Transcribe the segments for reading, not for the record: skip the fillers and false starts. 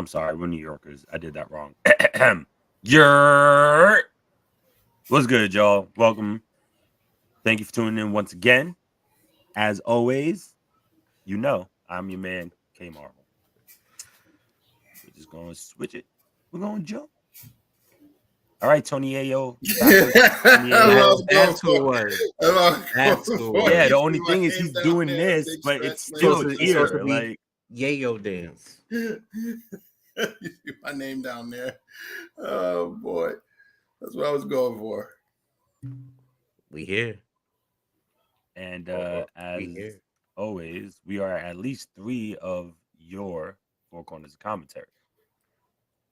sorry, we're New Yorkers. I did that wrong. Yer. What's good, y'all? Welcome. Thank you for tuning in once again. As always, you know I'm your man, K Marvel. We're just gonna switch it. We're gonna jump. All right, Tony Ayo. That's a word. That's a word. Yeah, the only thing is he's doing this, but it's still here. Like yayo dance. You see my name down there. Oh boy, that's what I was going for. We here, and as always, we are at least 3 of your 4 corners of commentary.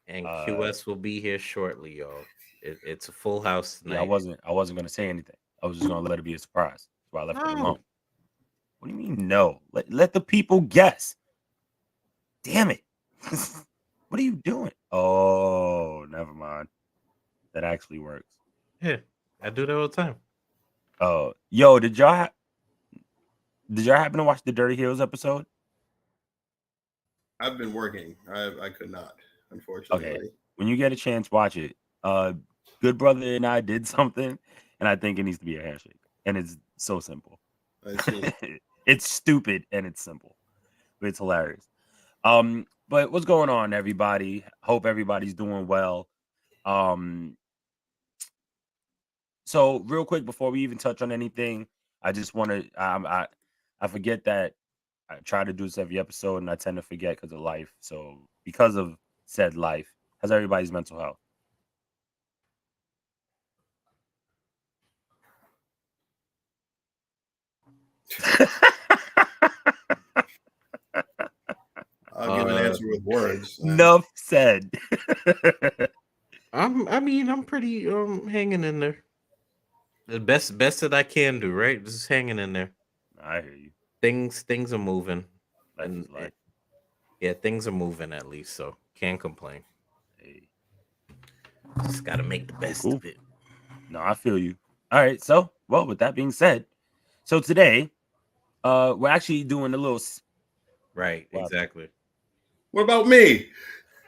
And QS will be here shortly, y'all. It's a full house tonight. Yeah, I wasn't gonna say anything. I was just gonna let it be a surprise. That's why I left it alone. What do you mean no? Let the people guess. Damn it. What are you doing? Oh, never mind. That actually works. Yeah, I do that all the time. Oh, yo, did y'all happen to watch the Dirty Heroes episode? I've been working. I could not, unfortunately. Okay. When you get a chance, watch it. Good Brother and I did something, and I think it needs to be a handshake. And it's so simple. It's stupid and it's simple, but it's hilarious. But what's going on, everybody? Hope everybody's doing well. So real quick before we even touch on anything, I just want to I forget that I try to do this every episode and I tend to forget because of life. So because of said life, how's everybody's mental health? I'll give an answer with words. Enough said. I'm pretty hanging in there. The best that I can do, right? Just hanging in there. I hear you. Things are moving. Life. Yeah, things are moving at least, so can't complain. Hey. Just gotta make the best of it. No, I feel you. All right, so with that being said, so today, we're actually doing a little. Right, exactly. What about me?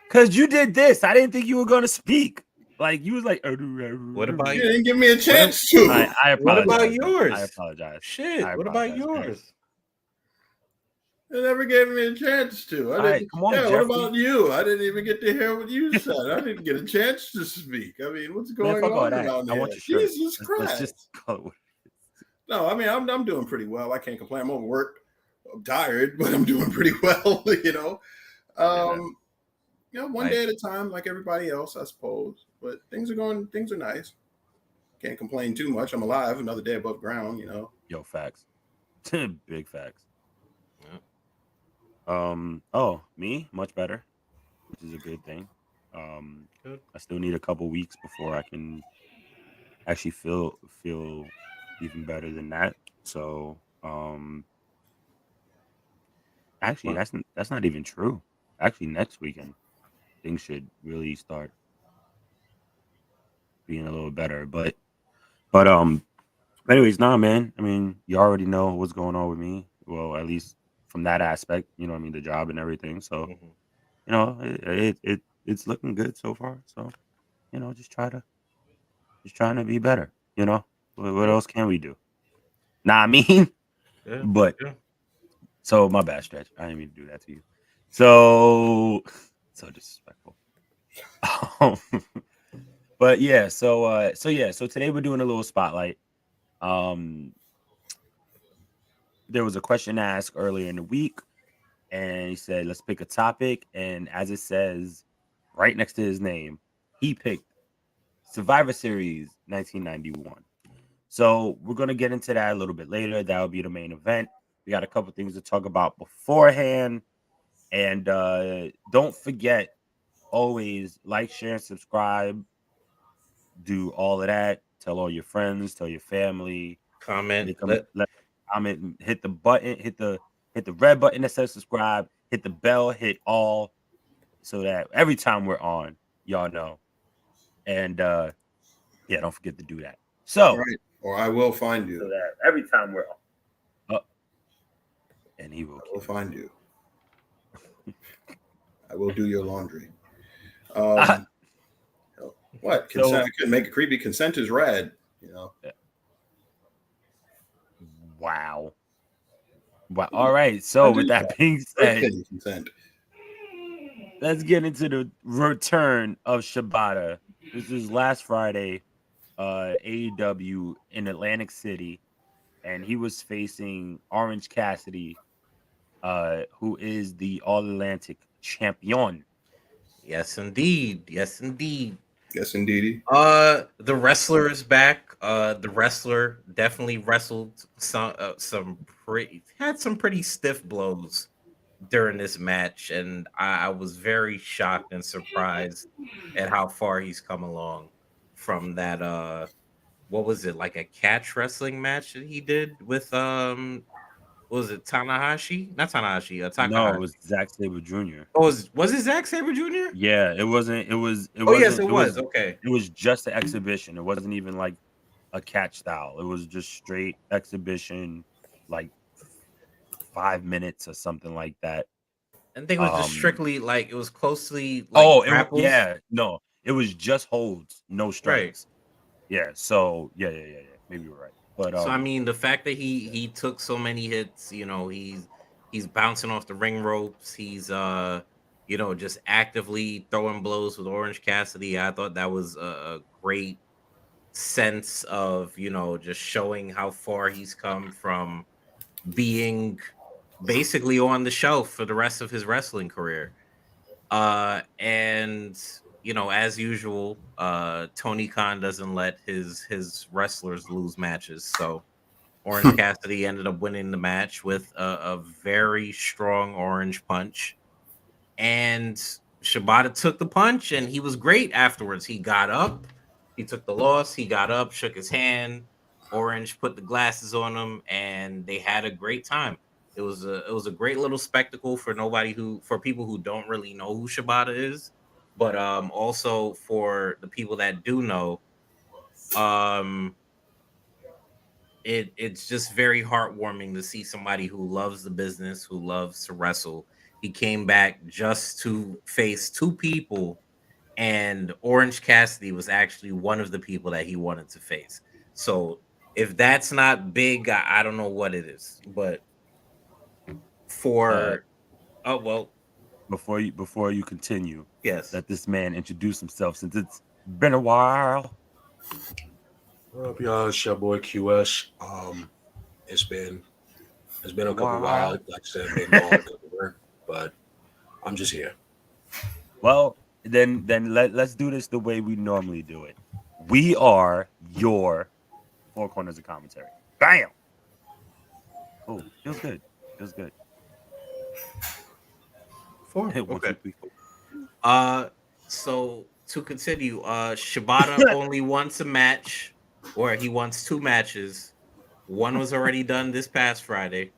Because you did this, I didn't think you were gonna speak. Like you was like, what about you? Didn't give me a chance to. I apologize. What about yours? I apologize. Shit. What about yours? They never gave me a chance to. Come on, Jeffrey. What about you? I didn't even get to hear what you said. I didn't get a chance to speak. I mean, what's going on around here? Jesus Christ! Let's just go. No, I mean, I'm doing pretty well. I can't complain. I'm overworked. I'm tired, but I'm doing pretty well. One day at a time, like everybody else, I suppose. But things are nice. Can't complain too much. I'm alive, another day above ground. Yo, facts. Big facts. Yeah. Me much better, which is a good thing. Good. I still need a couple weeks before I can actually feel even better than that. So, actually, that's not even true. Actually, next weekend things should really start being a little better. But anyways, nah, man. I mean, you already know what's going on with me. Well, at least from that aspect, you know what I mean, the job and everything. So, it's looking good so far. So, just trying to be better. What else can we do? Nah, I mean, so my bad, Stretch. I didn't mean to do that to you. So disrespectful. But yeah, so today we're doing a little spotlight. There was a question asked earlier in the week, and he said, let's pick a topic. And as it says right next to his name, he picked Survivor Series 1991. So we're going to get into that a little bit later. That will be the main event. We got a couple things to talk about beforehand. And don't forget, always like, share, and subscribe. Do all of that. Tell all your friends, tell your family. Comment. Comment, hit the button, hit the red button that says subscribe, hit the bell, hit all, so that every time we're on, y'all know. And don't forget to do that. So right, or I will find you. So that every time we're on, and he will find you. I will do your laundry. Ah, What consent? I couldn't make it creepy. Consent is rad. You know. wow. Wow. All right. So with that being said, consent. let's get into the return of Shibata. This is last Friday, AEW in Atlantic City, and he was facing Orange Cassidy, who is the All Atlantic champion. Yes, indeed. Yes, indeed. Yes, indeedy. The wrestler is back. The wrestler definitely wrestled some pretty stiff blows during this match, and I was very shocked and surprised at how far he's come along from that. What was it, like a catch wrestling match that he did with what was it, Tanahashi? Not Tanahashi, No, it Takahashi. was Zack Sabre Jr. Oh, was it Zack Sabre Jr.? Yeah, it wasn't. It was. It Oh yes, wasn't. it It was. was. Okay. It was just an exhibition. It wasn't even like a catch style. It was just straight exhibition, like 5 minutes or something like that. I think it was just Um. strictly like it was closely like Oh, grapples. yeah. No, it was just holds, no Right. strikes. Yeah. So yeah. Maybe you're right. But So I mean, the fact that he took so many hits, he's bouncing off the ring ropes. He's just actively throwing blows with Orange Cassidy. I thought that was a great sense of just showing how far he's come from being basically on the shelf for the rest of his wrestling career. And as usual, Tony Khan doesn't let his wrestlers lose matches. So Orange Cassidy ended up winning the match with a very strong orange punch. And Shibata took the punch and he was great afterwards. He got up, he took the loss, he got up, shook his hand. Orange put the glasses on him, and they had a great time. It was a great little spectacle for people who don't really know who Shibata is, but also for the people that do know. Um it's just very heartwarming to see somebody who loves the business, who loves to wrestle. He came back just to face two people, and Orange Cassidy was actually one of the people that he wanted to face. So if that's not big, I don't know what it is. But uh, for oh well, before you continue, yes. let this man introduce himself since it's been a while. What up, y'all? It's your boy QS. It's been a couple while. Wow. Like I said, been gone everywhere, but I'm just here. Well, then let's do this the way we normally do it. We are your four corners of commentary. Bam. Cool. Feels good. Feels good. Four. One, Okay. 2, 3, 4. So to continue, Shibata only wants a match, or he wants two matches. One was already done this past Friday.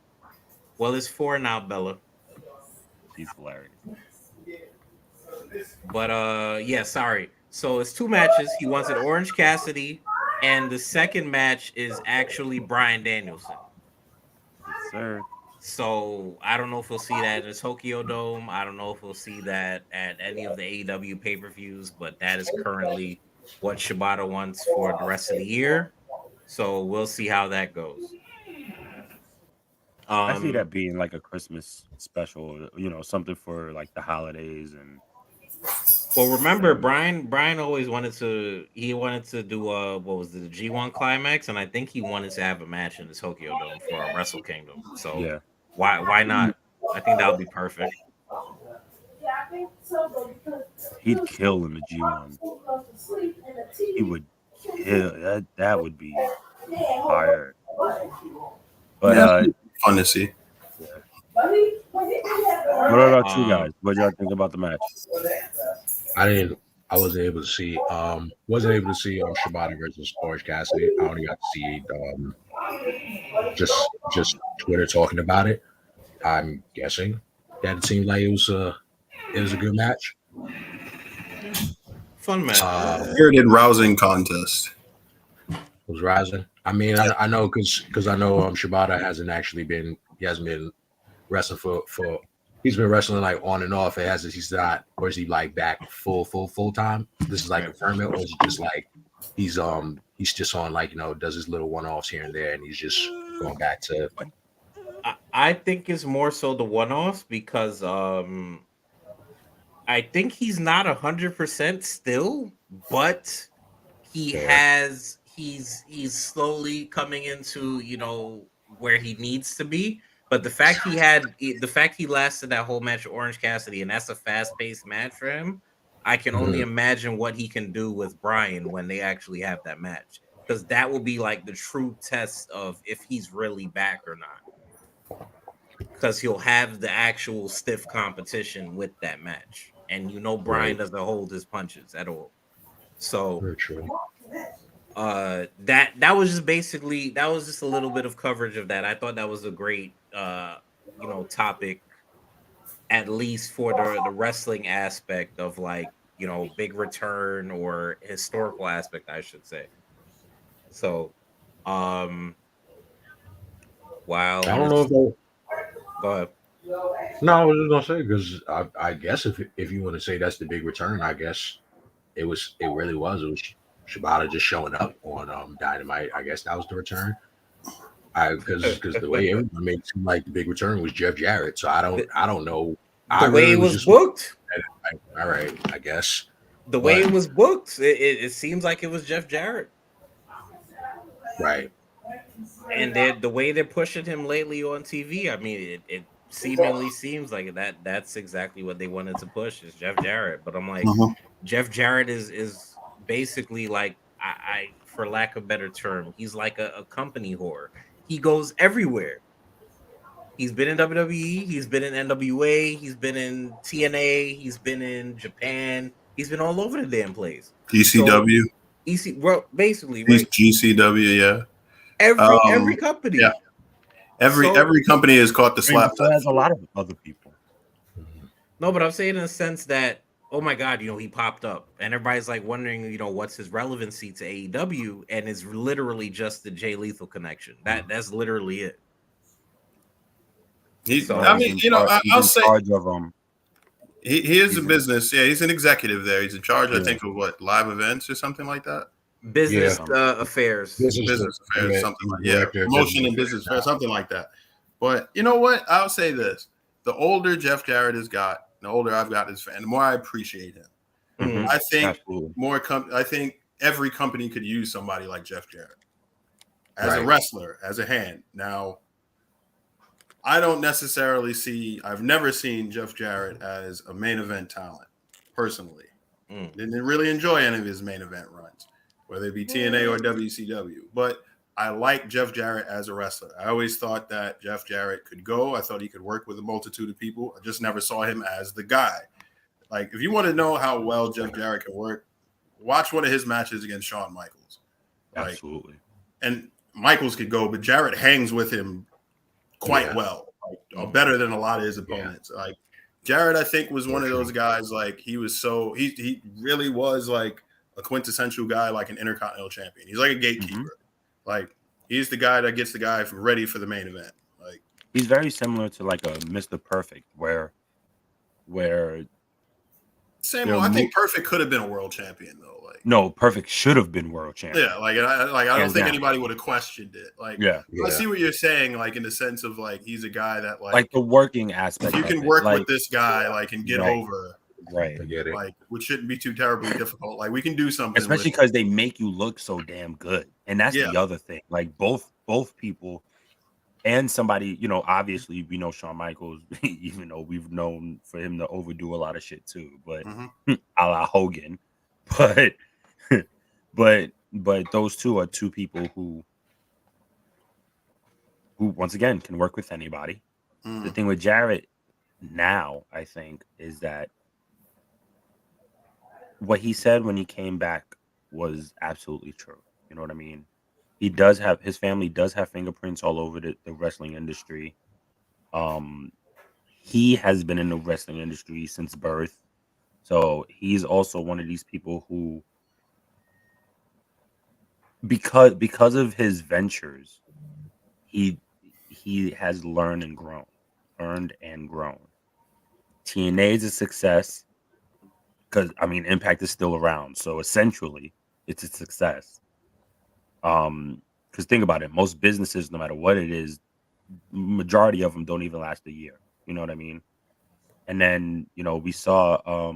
Well, it's four now, Bella. He's hilarious. But yeah, sorry. So it's two matches. He wants an Orange Cassidy, and the second match is actually Bryan Danielson. Yes, sir. So I don't know if we'll see that in the Tokyo Dome. I don't know if we'll see that at any of the AEW pay-per-views, but that is currently what Shibata wants for the rest of the year. So we'll see how that goes. I see that being like a Christmas special, something for like the holidays and Well, remember, Brian always wanted to. He wanted to do what was it, the G1 Climax, and I think he wanted to have a match in the Tokyo Dome for a Wrestle Kingdom. So yeah. why not? I think that would be perfect. He'd kill in the G1. He would kill. That would be fire. But Yeah, fun to see. what about you guys? What y'all think about the match? I wasn't able to see Shibata versus Orange Cassidy. I only got to see just Twitter talking about it. I'm guessing that it seemed like it was a good match. Fun match. Spirited, rousing contest. It was rising. I mean, I know because I know Shibata hasn't been wrestling for he's been wrestling like on and off. It has he's not, or is he like back full time? This is like confirming, or is it just like he's just on like does his little one offs here and there, and he's just going back to. I think it's more so the one offs because I think he's not 100% still, but he's slowly coming into where he needs to be. But the fact he lasted that whole match with Orange Cassidy, and that's a fast paced match for him. I can only imagine what he can do with Bryan when they actually have that match, because that will be like the true test of if he's really back or not. Because he'll have the actual stiff competition with that match, and Bryan doesn't hold his punches at all. So that was just a little bit of coverage of that. I thought that was a great topic, at least for the wrestling aspect of like big return or historical aspect, I should say. So wow, I don't know if go ahead. No, I was just gonna say because I guess if you want to say that's the big return, I guess it really was. It was Shibata just showing up on Dynamite. I guess that was the return. Because the way everyone made it seem like the big return was Jeff Jarrett. So I don't know. The way it was booked. All right, I guess. The way it was booked, it seems like it was Jeff Jarrett. Right. And the way they're pushing him lately on TV, I mean, it seemingly seems like that's exactly what they wanted to push is Jeff Jarrett. But I'm like, Jeff Jarrett is basically like I for lack of a better term, he's like a company whore. He goes everywhere. He's been in WWE, he's been in NWA, he's been in TNA, he's been in Japan, he's been all over the damn place. ECW. So, well, basically, He's right? GCW, yeah. Every company. Yeah. Every company has caught the slap. So has a lot of other people. No, but I'm saying in the sense that, oh my God, he popped up, and everybody's like wondering, what's his relevancy to AEW, and it's literally just the Jay Lethal connection. That's literally it. I'll say charge of them. He is a business. Yeah, he's an executive there. He's in charge, I think, of live events or something like that. Business affairs. Business affairs, something like promotion and business affairs, something like that. But you know what? I'll say this: the older Jeff Jarrett has got, the older I've got as fan, the more I appreciate him. Mm-hmm. I think I think every company could use somebody like Jeff Jarrett as a wrestler, as a hand. Now, I don't necessarily I've never seen Jeff Jarrett as a main event talent, personally. Didn't really enjoy any of his main event runs, whether it be TNA or WCW. But I like Jeff Jarrett as a wrestler. I always thought that Jeff Jarrett could go. I thought he could work with a multitude of people. I just never saw him as the guy. Like, if you want to know how well Jeff Jarrett can work, watch one of his matches against Shawn Michaels. Absolutely. And Michaels could go, but Jarrett hangs with him quite well, better than a lot of his opponents. Like, Jarrett, I think, was one of those guys, like, he really was like a quintessential guy, like an Intercontinental champion. He's like a gatekeeper. Like, he's the guy that gets the guy ready for the main event. Like, he's very similar to like a Mr. Perfect, where I think Perfect could have been a world champion though. Like, no, Perfect should have been world champion. Yeah, I don't think anybody would have questioned it. Like, I see what you're saying, like in the sense of like he's a guy that like the working aspect. If you can work with this guy, like, and get over. Right. I get it. Like, which shouldn't be too terribly difficult. Like, we can do something. Especially because they make you look so damn good. And that's the other thing. Like, both people and somebody, obviously we know Shawn Michaels, even though we've known for him to overdo a lot of shit too, but a la Hogan. But those two are two people who once again can work with anybody. The thing with Jarrett now, I think, is that what he said when he came back was absolutely true. You know what I mean? His family does have fingerprints all over the wrestling industry. He has been in the wrestling industry since birth. So he's also one of these people who, because of his ventures, he has learned and grown. TNA is a success because I mean Impact is still around, so essentially it's a success. Because think about it, most businesses, no matter what it is, majority of them don't even last a year. You know what I mean? And then we saw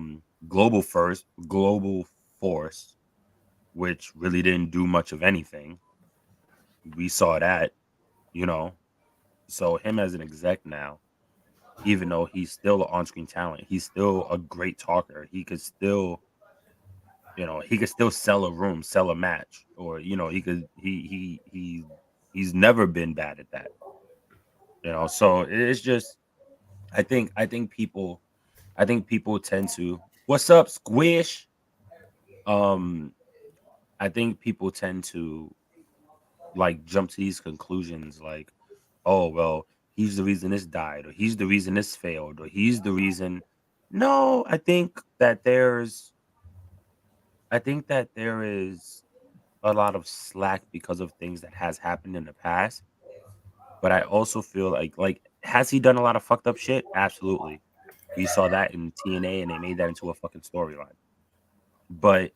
Global Force, which really didn't do much of anything. We saw that, so him as an exec now, even though he's still an on-screen talent, he's still a great talker. He could still sell a room, sell a match, or he's never been bad at that. So it's just I think people tend to, what's up, Squish? I think people tend to like jump to these conclusions like, oh well, he's the reason this died, or he's the reason this failed, or he's the reason. No, I think that there is a lot of slack because of things that has happened in the past. But I also feel like has he done a lot of fucked up shit? Absolutely. We saw that in TNA and they made that into a fucking storyline. But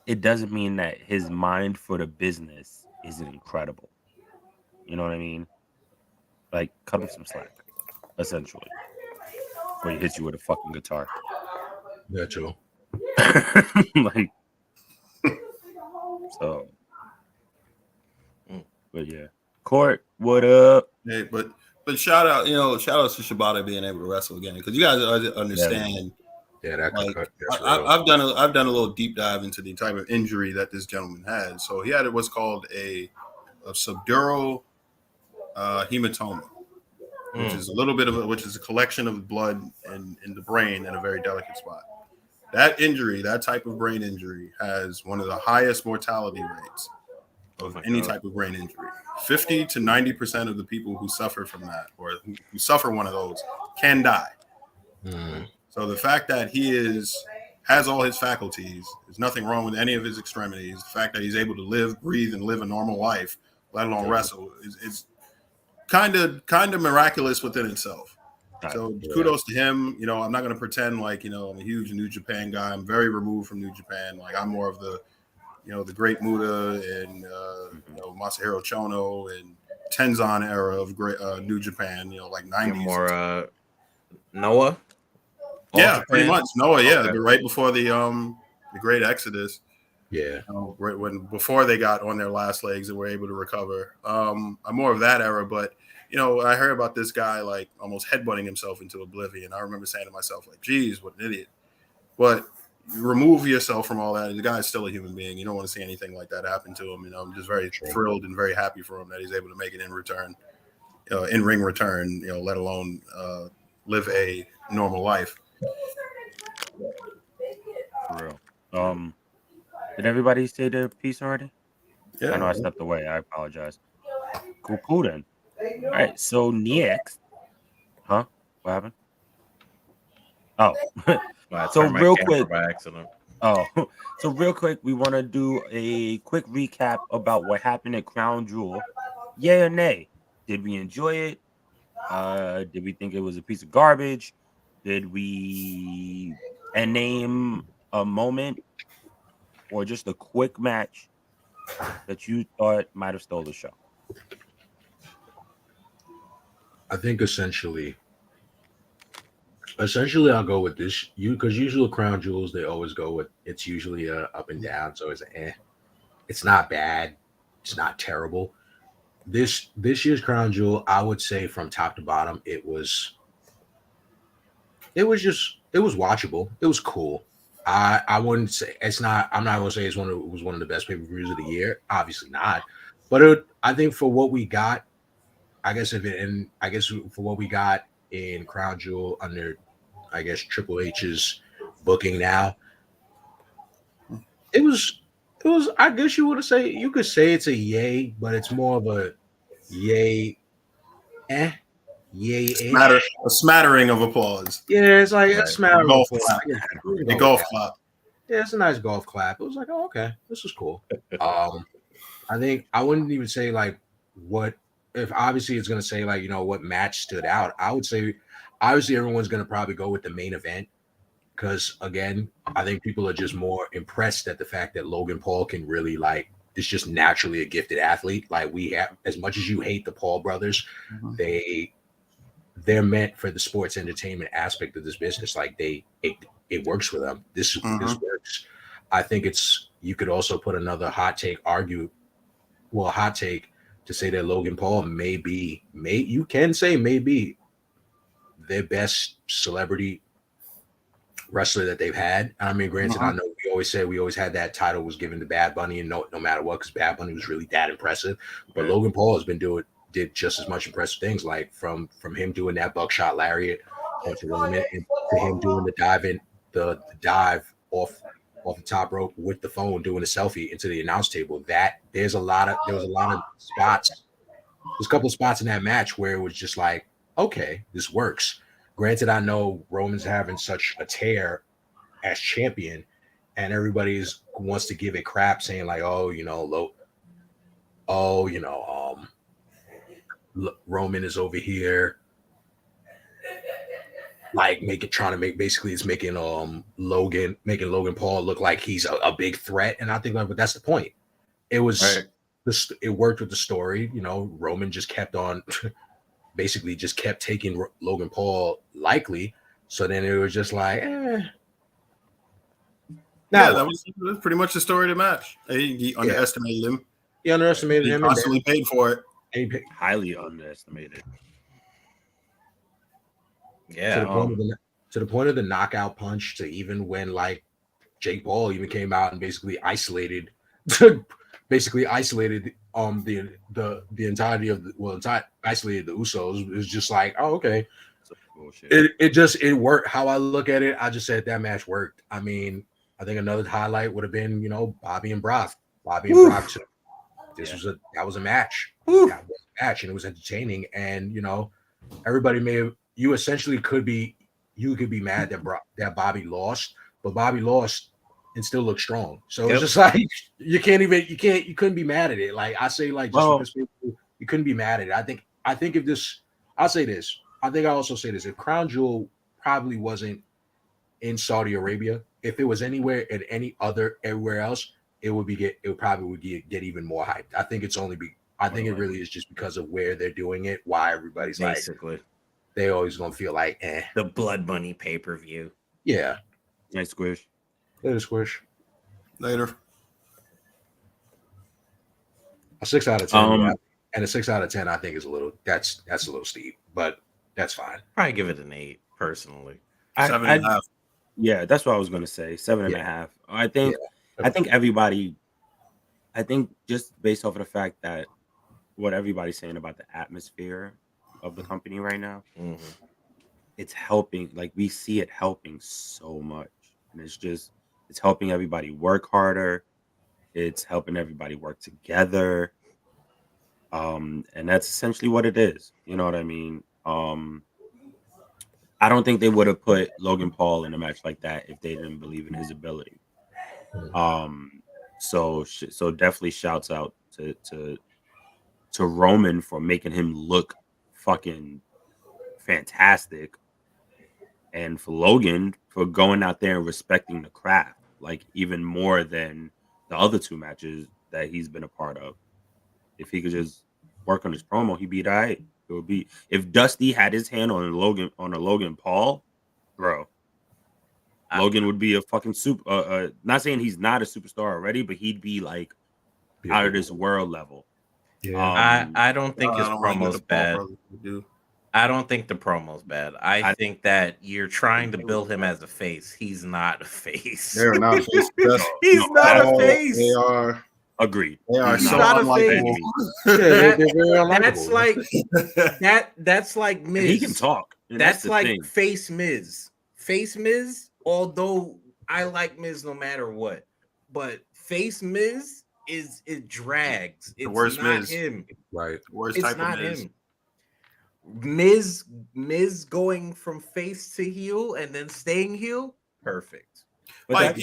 it doesn't mean that his mind for the business isn't incredible. You know what I mean? Like, cut him some slack, essentially, before he hits you with a fucking guitar. Yeah, true. Like, so. But yeah, Court, what up? Hey, but shout out to Shibata being able to wrestle again, because you guys understand. Yeah, that like cut. I've done a little deep dive into the type of injury that this gentleman had. So he had what's called a subdural hematoma, which is a little bit of which is a collection of blood in the brain in a very delicate spot. That injury, that type of brain injury, has one of the highest mortality rates of any type of brain injury. 50 to 90% of the people who suffer from that, or who suffer one of those, can die. So the fact that he has all his faculties, there's nothing wrong with any of his extremities. The fact that he's able to live, breathe, and live a normal life, let alone wrestle, is kind of miraculous within itself. So kudos to him. I'm not going to pretend like I'm a huge New Japan guy. I'm very removed from New Japan. Like, I'm more of the the Great Muta and Masahiro Chono and Tenzan era of great New Japan. Like 90s. More Noah. Yeah, pretty much Noah. Yeah, but right before the Great Exodus. Yeah. Right before they got on their last legs and were able to recover. I'm more of that era, but I heard about this guy like almost headbutting himself into oblivion. I remember saying to myself, like, geez, what an idiot. But you remove yourself from all that, and the guy's still a human being. You don't want to see anything like that happen to him. I'm just very thrilled and very happy for him that he's able to make it in ring return, let alone live a normal life. For real. Did everybody say their piece already? Yeah. I know I stepped away. I apologize. Cool then. All right. So next, huh? What happened? Oh, so real quick. By accident. Oh, so real quick, we want to do a quick recap about what happened at Crown Jewel. Yay or nay? Did we enjoy it? Did we think it was a piece of garbage? Did we name a moment or just a quick match that you thought might have stole the show? I think essentially I'll go with this. Because usually Crown Jewels, they always go with, it's usually up and down. So it's not bad. It's not terrible. This year's Crown Jewel, I would say from top to bottom, it was watchable. It was cool. I wouldn't say I'm not gonna say it was one of the best pay-per-views of the year. Obviously not. But I think for what we got, for what we got in Crown Jewel under, I guess, Triple H's booking now, it was. I guess you could say it's a yay, but it's more of a yay. Yay. A smattering of applause. Yeah, it's like a smattering of applause. A golf clap. Yeah, it's a nice golf clap. It was like, oh, okay, this is cool. I think I wouldn't even say like what if obviously it's gonna say like, you know, what match stood out, I would say obviously everyone's gonna probably go with the main event because again, I think people are just more impressed at the fact that Logan Paul can really like is just naturally a gifted athlete. Like we have, as much as you hate the Paul brothers, they're meant for the sports entertainment aspect of this business. Like it works for them. This works. I think it's, you could also put another hot take to say that Logan Paul may be their best celebrity wrestler that they've had. I mean, granted, I know we always had that title was given to Bad Bunny, and no matter what, because Bad Bunny was really that impressive. But Logan Paul did just as much impressive things, like from him doing that buckshot lariat onto Roman, and to him doing the dive off the top rope with the phone, doing a selfie into the announce table. That there was a lot of spots. There's a couple of spots in that match where it was just like, okay, this works. Granted, I know Roman's having such a tear as champion, and everybody wants to give it crap, saying like, Roman is over here, like making Logan Paul look like he's a big threat, and I think like, but that's the point. It was it worked with the story, you know. Roman just kept on. Basically just kept taking Logan Paul likely. So then it was just like, that was pretty much the story of the match. He underestimated him. He underestimated him. He constantly paid for it. Highly underestimated. Yeah. To the point of the knockout punch, to even when like Jake Paul even came out and basically isolated the entirety of isolated the Usos. It was just like, oh, okay. It worked. How I look at it, I just said that match worked. I mean, I think another highlight would have been, you know, Bobby and Brock. That was a match. That was a match, and it was entertaining. And you know, everybody you could be mad that Bobby lost, but Bobby lost and still look strong. So it's just like you couldn't be mad at it. Like I say, like just because you couldn't be mad at it. I think if this, I'll say this. I think I also say this. If Crown Jewel probably wasn't in Saudi Arabia, if it was anywhere and everywhere else, it would probably get even more hyped. I think it really is just because of where they're doing it. Why everybody's basically like, they always gonna feel like the Blood Money pay-per-view. Yeah. Nice squish. Later, Squish. Later. A 6 out of 10, and a 6 out of 10, I think is that's a little steep, but that's fine. Probably give it an 8 personally. 7.5. Yeah, that's what I was gonna say. 7.5. I think everybody. I think just based off of the fact that what everybody's saying about the atmosphere of the company right now, it's helping. Like we see it helping so much, and it's helping everybody work harder. It's helping everybody work together. And that's essentially what it is. You know what I mean? I don't think they would have put Logan Paul in a match like that if they didn't believe in his ability. So definitely shouts out to Roman for making him look fucking fantastic. And for Logan for going out there and respecting the craft, like even more than the other 2 matches that he's been a part of. If he could just work on his promo, he'd be all right. It would be if Dusty had his hand on a Logan Paul, bro. Logan would be a fucking super. Not saying he's not a superstar already, but he'd be like out of this world level. Yeah, I don't think his promo's bad. I don't think the promo's bad. I think that you're trying to build him as a face. He's not a face. They're not a face. He's not a face. They are. Agreed. They are He's so not a face. That's like Miz. He can talk. That's like thing. Face Miz. Face Miz, although I like Miz no matter what. But Face Miz it drags. It's the worst not Miz. Him. Right. Worst it's type not of Miz. Him. Miz going from face to heel and then staying heel, perfect. But like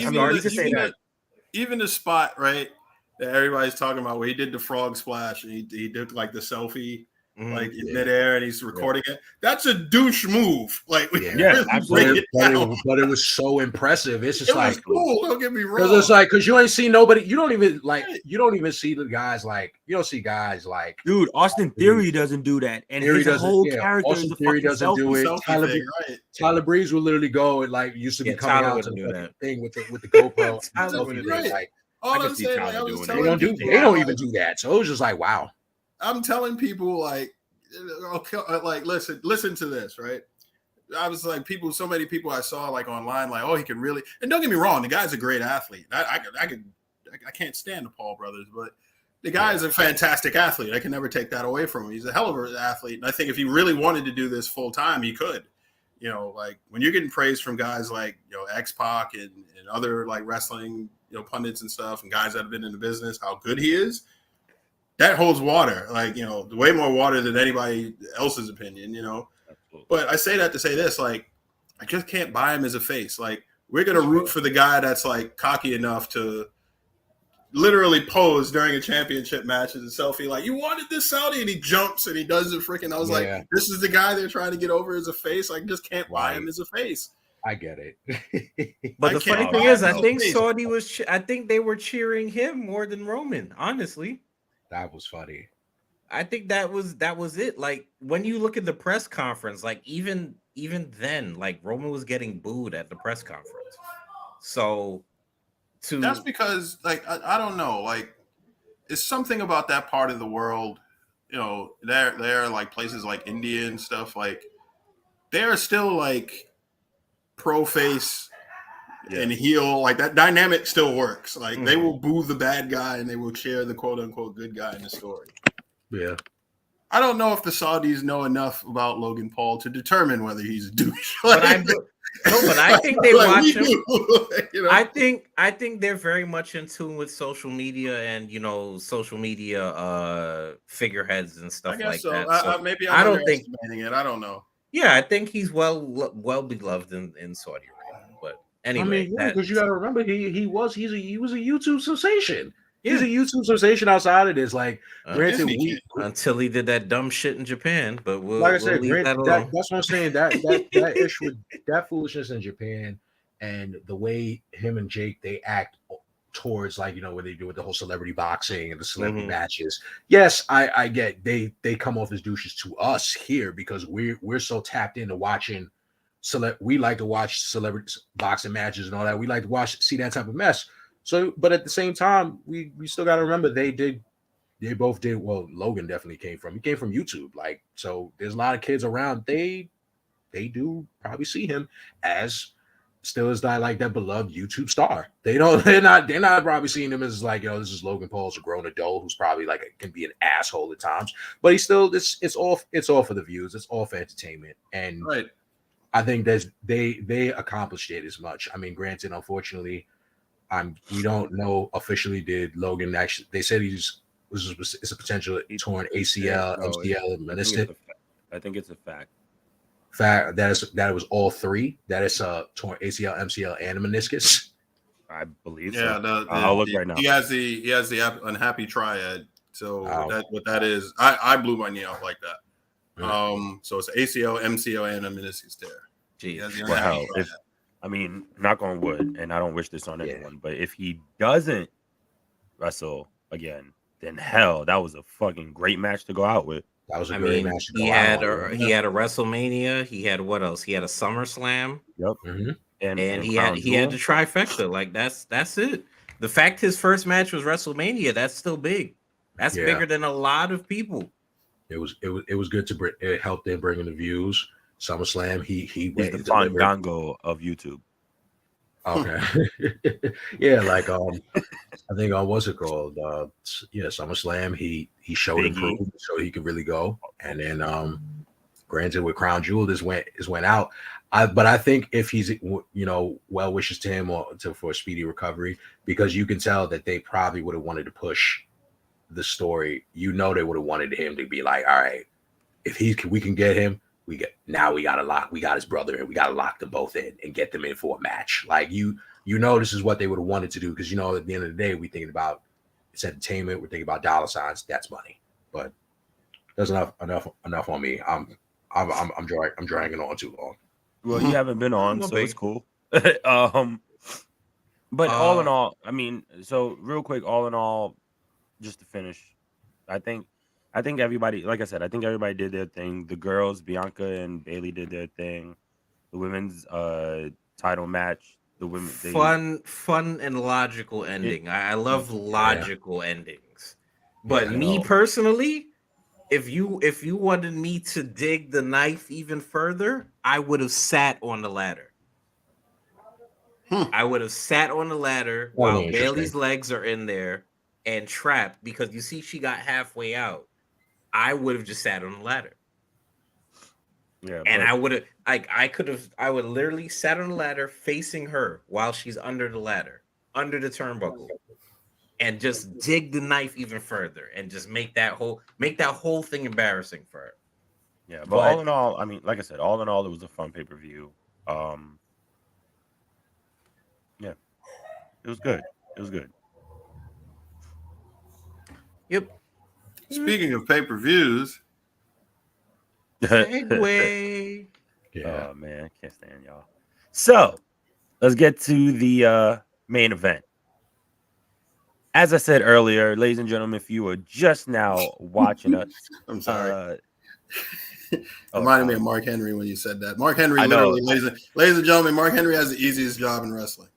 even the spot, right, that everybody's talking about where he did the frog splash and he did like the selfie like in midair, and he's recording it. That's a douche move. Like, absolutely. But it was so impressive. It's just it was cool. Don't get me wrong. Because it's like, because you ain't see nobody. You don't even see the guys like, you don't see guys like, dude. Austin Theory doesn't do that, and his whole character Austin is Theory doesn't do it. Tyler Breeze would literally go and like used to be coming out to the thing with the GoPro. All I'm saying, like, I was telling people, they don't even do that. So it was just like, wow. I'm telling people, like, okay, like, listen to this, right? I was like, so many people I saw like online, like, oh, he can really. And don't get me wrong, the guy's a great athlete. I can't stand the Paul brothers, but the guy is a fantastic athlete. I can never take that away from him. He's a hell of an athlete, and I think if he really wanted to do this full time, he could. You know, like when you're getting praise from guys like X-Pac and other like wrestling pundits and stuff, and guys that have been in the business, how good he is. That holds water, like, way more water than anybody else's opinion, Absolutely. But I say that to say this, like, I just can't buy him as a face. Like, we're going to root for the guy that's like cocky enough to literally pose during a championship match as a selfie. Like, you wanted this, Saudi, and he jumps and he does it freaking. I was like, this is the guy they're trying to get over as a face. I just can't buy him as a face. I get it. But the funny thing is, I think Saudi I think they were cheering him more than Roman, honestly. That was funny. I think that was it. Like when you look at the press conference, like even then, like Roman was getting booed at the press conference. So that's because, like, I don't know, like, it's something about that part of the world. There are like places like India and stuff, like they are still like pro face and heel, like that dynamic still works. Like they will boo the bad guy and they will cheer the quote unquote good guy in the story. Yeah. I don't know if the Saudis know enough about Logan Paul to determine whether he's a douche. But I think they watch him. I think they're very much in tune with social media and social media figureheads and stuff like that. So maybe I'm underestimating it. I don't know. Yeah, I think he's well beloved in Saudi Arabia. But anyway, because you got to remember he was a YouTube sensation. He's a YouTube sensation outside of this. Like, granted, until he did that dumb shit in Japan, but that's what I'm saying. That issue with that foolishness in Japan and the way him and Jake they act towards, like, what they do with the whole celebrity boxing and the celebrity matches. Yes, I get they come off as douches to us here because we're so tapped into watching. We like to watch celebrity boxing matches and all that. We like to see that type of mess. So, but at the same time, we still got to remember they both did. Well, Logan definitely came from YouTube. Like, so there's a lot of kids around. They do probably see him as still as that beloved YouTube star. They're not probably seeing him as like, this is Logan Paul's a grown adult who's probably like can be an asshole at times, but he's still it's all for the views. It's all for entertainment. And I think they accomplished it as much. I mean, granted, unfortunately, we don't know officially did Logan actually. They said it's a potential torn ACL, MCL, meniscus. I think it's a fact. Fact that it was all three. That is a torn ACL, MCL, and a meniscus. I believe. Yeah, so. I'll look right now. He has the unhappy triad. So what that is, I blew my knee off like that. Mm-hmm. So it's ACL, MCL, and a meniscus tear. Jeez. Wow. I mean, knock on wood, and I don't wish this on anyone, but if he doesn't wrestle again, then hell, that was a fucking great match to go out with. That was a great match. He had a WrestleMania. He had what else? He had a SummerSlam. Yep. Mm-hmm. And he had the trifecta. Like that's it. The fact his first match was WrestleMania, that's still big. That's bigger than a lot of people. It was good to it helped them bring in the views. SummerSlam, he went the Fandango of YouTube. Okay. Yeah, like I think what's it called? SummerSlam, he showed improvement so he could really go. And then granted with Crown Jewel, this went out. But I think if he's well wishes to him for a speedy recovery, because you can tell that they probably would have wanted to push the story. They would have wanted him to be like, all right, if we can get him, we got his brother and we gotta lock them both in and get them in for a match. Like this is what they would have wanted to do, because at the end of the day, we're thinking about it's entertainment, we're thinking about dollar signs, that's money. But That's enough on me. I'm dragging on too long. Well, you haven't been on, No so it's big. cool. But all in all, I mean, so real quick, all in all, just to finish, I think everybody, like I said, I think everybody did their thing. The girls, Bianca and Bailey, did their thing. The women's title match, the women Fun and logical ending. I love logical endings. But me know. personally, if you wanted me to dig the knife even further, I would have sat on the ladder. I would have sat on the ladder while Bailey's legs are in there and trapped, because you see she got halfway out. I would have just sat on the ladder. Yeah, And I would have I would literally sat on the ladder facing her while she's under the ladder, under the turnbuckle, and just dig the knife even further and just make that whole thing embarrassing for her. yeah, but all in all, I mean, like I said, all in all, it was a fun pay-per-view. Yeah, it was good. It was good. Yep. Speaking of pay-per-views, segue. Yeah. Oh man, I can't stand y'all. So let's get to the main event. As I said earlier, ladies and gentlemen, if you are just now watching us, I'm sorry. Oh, Reminded me of Mark Henry when you said that. Mark Henry, literally, ladies and gentlemen, Mark Henry has the easiest job in wrestling.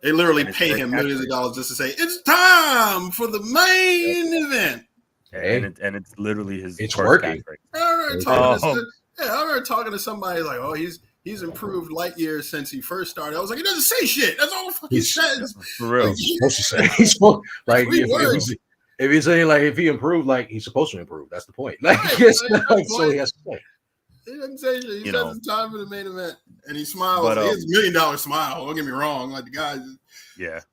They literally pay him millions of dollars just to say, "It's time for the main event." Hey. And it's literally his. It's working. I remember talking to somebody like, "Oh, he's improved light years since he first started." I was like, "He doesn't say shit. That's all the fuck he says." For real, like, he's supposed to say. He's supposed like if he's saying like if he improved, like he's supposed to improve. That's the point. Like, so he has to say. He doesn't say shit. He says it's time for the main event, and he smiles. He has $1 million smile. Don't get me wrong. Like the guy,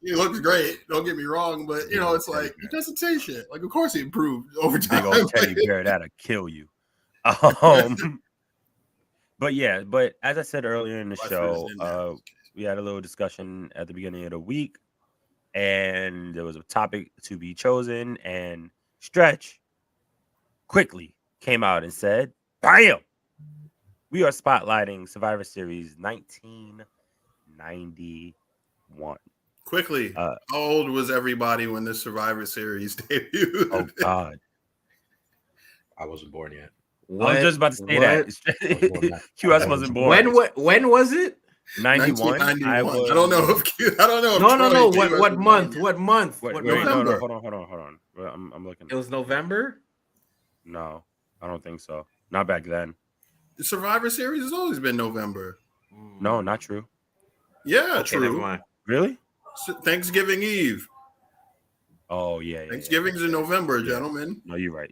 he looks great. Don't get me wrong, but it's like he doesn't say shit. Like, of course he improved over time. Big old teddy bear that'll kill you. But as I said earlier in the show, we had a little discussion at the beginning of the week, and there was a topic to be chosen, and Stretch quickly came out and said, "Bam! We are spotlighting Survivor Series 1991." Quickly, how old was everybody when the Survivor Series debuted? Oh God, I wasn't born yet. I was just about to say that. QS wasn't born. When was it? 91. I don't know if No. What month? What month? Wait, November. No, hold on. I'm looking. It was November? No, I don't think so. Not back then. The Survivor Series has always been November. No, not true. Yeah, okay, true. Never mind. Really? Thanksgiving Eve. Oh yeah. Thanksgiving's in November, gentlemen. No, you're right.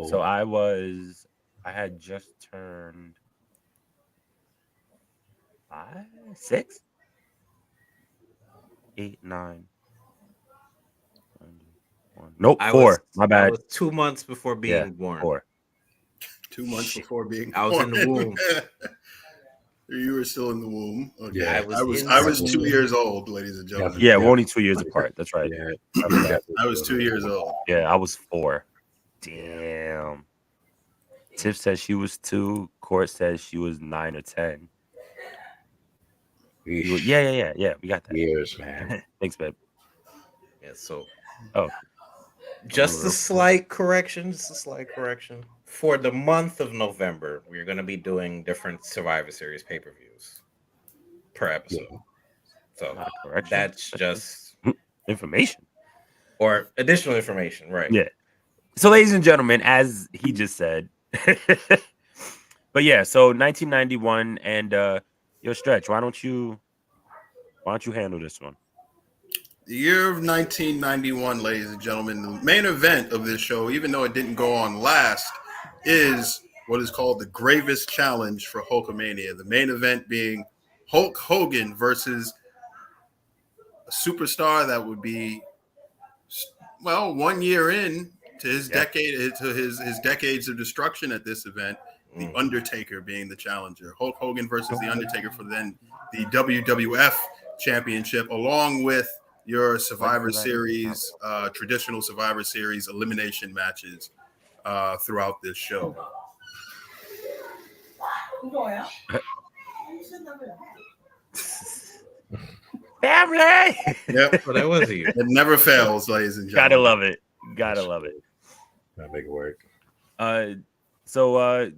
So I had just turned 5, 6, 8, 9. Nope, 4. My bad. I was 2 months before being born. 4. 2 months before being born. I was in the womb. You were still in the womb. Okay. Yeah, I was 2 years old, ladies and gentlemen. Yeah, we're only 2 years apart. That's right. Yeah, I was 2 years old. Yeah, I was 4. Damn. Tiff says she was 2. Court says she was 9 or 10. Yeah. We got that. Years, man. Thanks, babe. Yeah. So. Just a slight correction. For the month of November, we're going to be doing different Survivor Series pay-per-views per episode. Yeah. So that's just information or additional information, right? Yeah. So, ladies and gentlemen, as he just said, but yeah, so 1991, and your Stretch. Why don't you handle this one? The year of 1991, ladies and gentlemen, the main event of this show, even though it didn't go on last, is what is called the gravest challenge for Hulkamania. The main event being Hulk Hogan versus a superstar that would be, 1 year in to his decade, to his decades of destruction at this event. The Undertaker being the challenger. Hulk Hogan versus the Undertaker for then the WWF Championship, along with your Survivor Series, traditional Survivor Series elimination matches. throughout this show. Family. Yep. So that was you. It never fails, ladies and Gotta gentlemen. love it. Gotta love it. Gotta make it work. So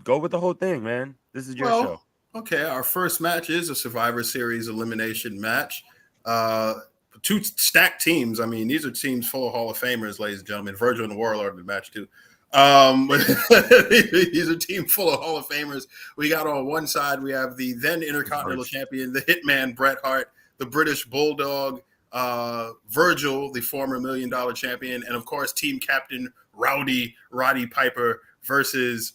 go with the whole thing, man. This is your show. Okay, our first match is a Survivor Series elimination match. Two stacked teams. I mean, these are teams full of Hall of Famers, ladies and gentlemen. Virgil and the Warlord in the match too. But these are teams full of Hall of Famers. We got on one side, we have the then Intercontinental Champion, the Hitman Bret Hart, the British Bulldog, Virgil, the former $1 Million champion, and of course, Team Captain Roddy Piper versus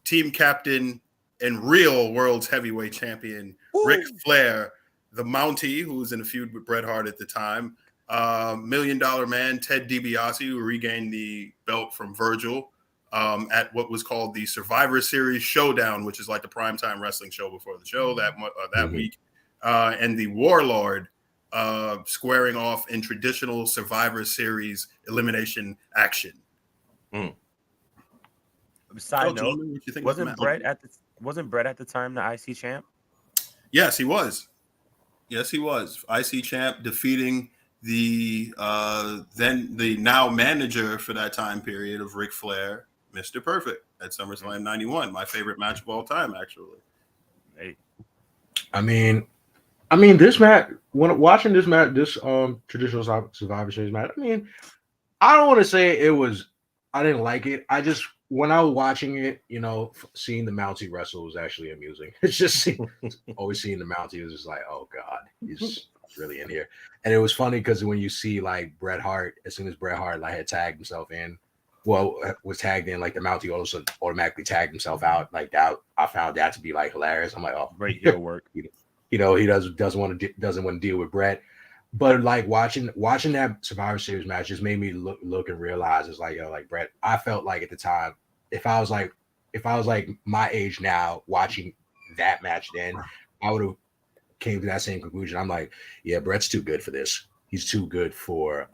Team Captain and real world's heavyweight champion, Ric Flair, the Mountie, who was in a feud with Bret Hart at the time, $1 Million Man, Ted DiBiase, who regained the belt from Virgil at what was called the Survivor Series Showdown, which is like the primetime wrestling show before the show that week, and the Warlord squaring off in traditional Survivor Series elimination action. Side note, wasn't Bret at the time the IC champ? Yes, he was. IC champ, defeating the now manager for that time period of Ric Flair, Mr. Perfect, at SummerSlam '91. My favorite match of all time, actually. Hey. I mean, this match. When watching this match, this traditional Survivor Series match. I mean, I don't want to say it was. I didn't like it. I just, when I was watching it, seeing the Mountie wrestle was actually amusing. It's just always seeing the Mountie was just like, oh god, he's really in here. And it was funny because when you see like Bret Hart, as soon as Bret Hart had tagged himself in, was tagged in, like the Mountie also automatically tagged himself out like that. I found that to be like hilarious. I'm like, oh, great heel work. He doesn't want to deal with Bret. But like watching that Survivor Series match just made me look and realize it's like, like Bret. I felt like at the time, if I was like my age now watching that match, then I would have came to that same conclusion. I'm like, yeah, Bret's too good for this. He's too good for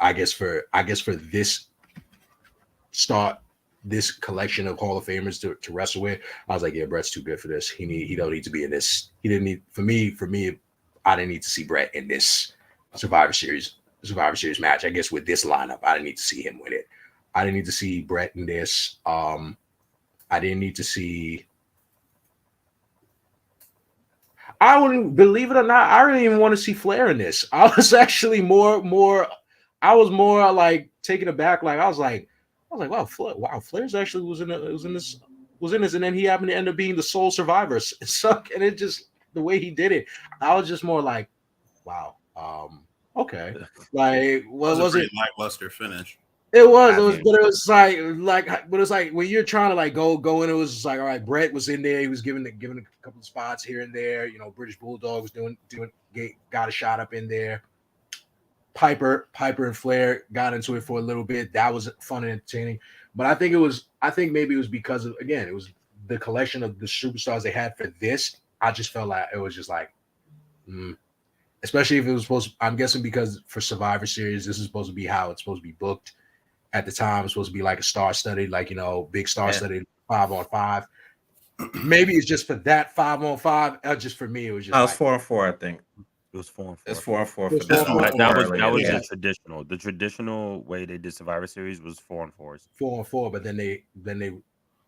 I guess for this collection of Hall of Famers to wrestle with. I was like, yeah, Bret's too good for this. He don't need to be in this. He didn't need for me. I didn't need to see Bret in this Survivor Series match. I guess with this lineup, I didn't need to see him win it. I didn't need to see Bret in this. I didn't need to see. I wouldn't, believe it or not, I didn't even want to see Flair in this. I was actually more like taken aback. Like I was like, wow, Flair's actually was in this, and then he happened to end up being the sole survivor. And it just, the way he did it, I was just more like, wow, okay. Like, what was it? Lackluster finish. It was, but it was like when you're trying to like go in, it was just like, all right, Bret was in there, he was given a couple of spots here and there. British Bulldog was got a shot up in there. Piper and Flair got into it for a little bit. That was fun and entertaining. But I think maybe it was because of, again, it was the collection of the superstars they had for this. I just felt like it was just like, especially if it was supposed to, I'm guessing because for Survivor Series, this is supposed to be how it's supposed to be booked at the time. It's supposed to be like a star-studded, like, big star-studded 5-on-5. Maybe it's just for that 5-on-5. Just for me, it was just. I was 4-on-4, I think. It was 4-on-4. It's 4-on-4. That was the traditional. The traditional way they did Survivor Series was 4-on-4s. 4-on-4, but then they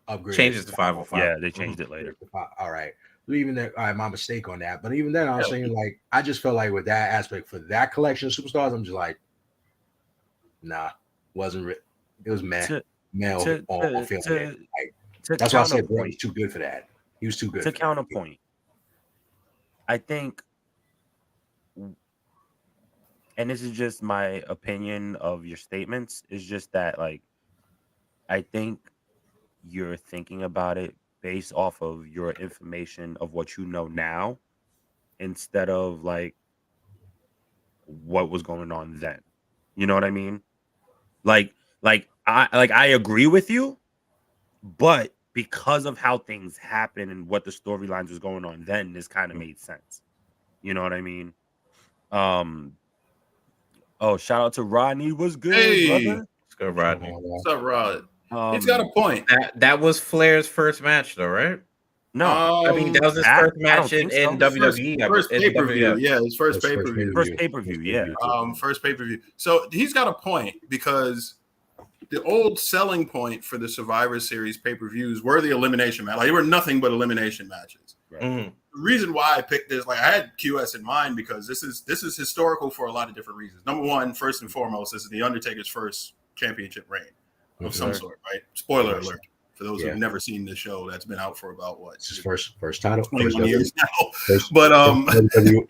upgraded. Changed it to 5-on-5. Yeah, they changed it later. All right. Even then, all right, my mistake on that. But even then, I was saying, like, I just felt like with that aspect for that collection of superstars, I'm just like, nah, wasn't it? It was male on feeling it. Like, that's why I said Bret was too good for that. He was too good. To counterpoint, I think, and this is just my opinion of your statements, is just that, like, I think you're thinking about it based off of your information of what you know now, instead of like what was going on then. You know what I mean? Like I agree with you, but because of how things happen and what the storylines was going on then, this kind of made sense. You know what I mean? Oh, shout out to Rodney. Was good, brother? good, Rodney. What's up, Rod? He's got a point. That was Flair's first match, though, right? No, I mean that was his first match in WWE. First pay per view, yeah, his first pay per view. First pay per view, yeah. First pay per view. So he's got a point because the old selling point for the Survivor Series pay per views were the elimination match. Like they were nothing but elimination matches. Right? Mm-hmm. The reason why I picked this, like I had QS in mind because this is historical for a lot of different reasons. Number one, first and foremost, this is the Undertaker's first championship reign of some sort, right? Spoiler alert. For those who've never seen the show, that's been out for about what? It's his first title, 21 years now. First, but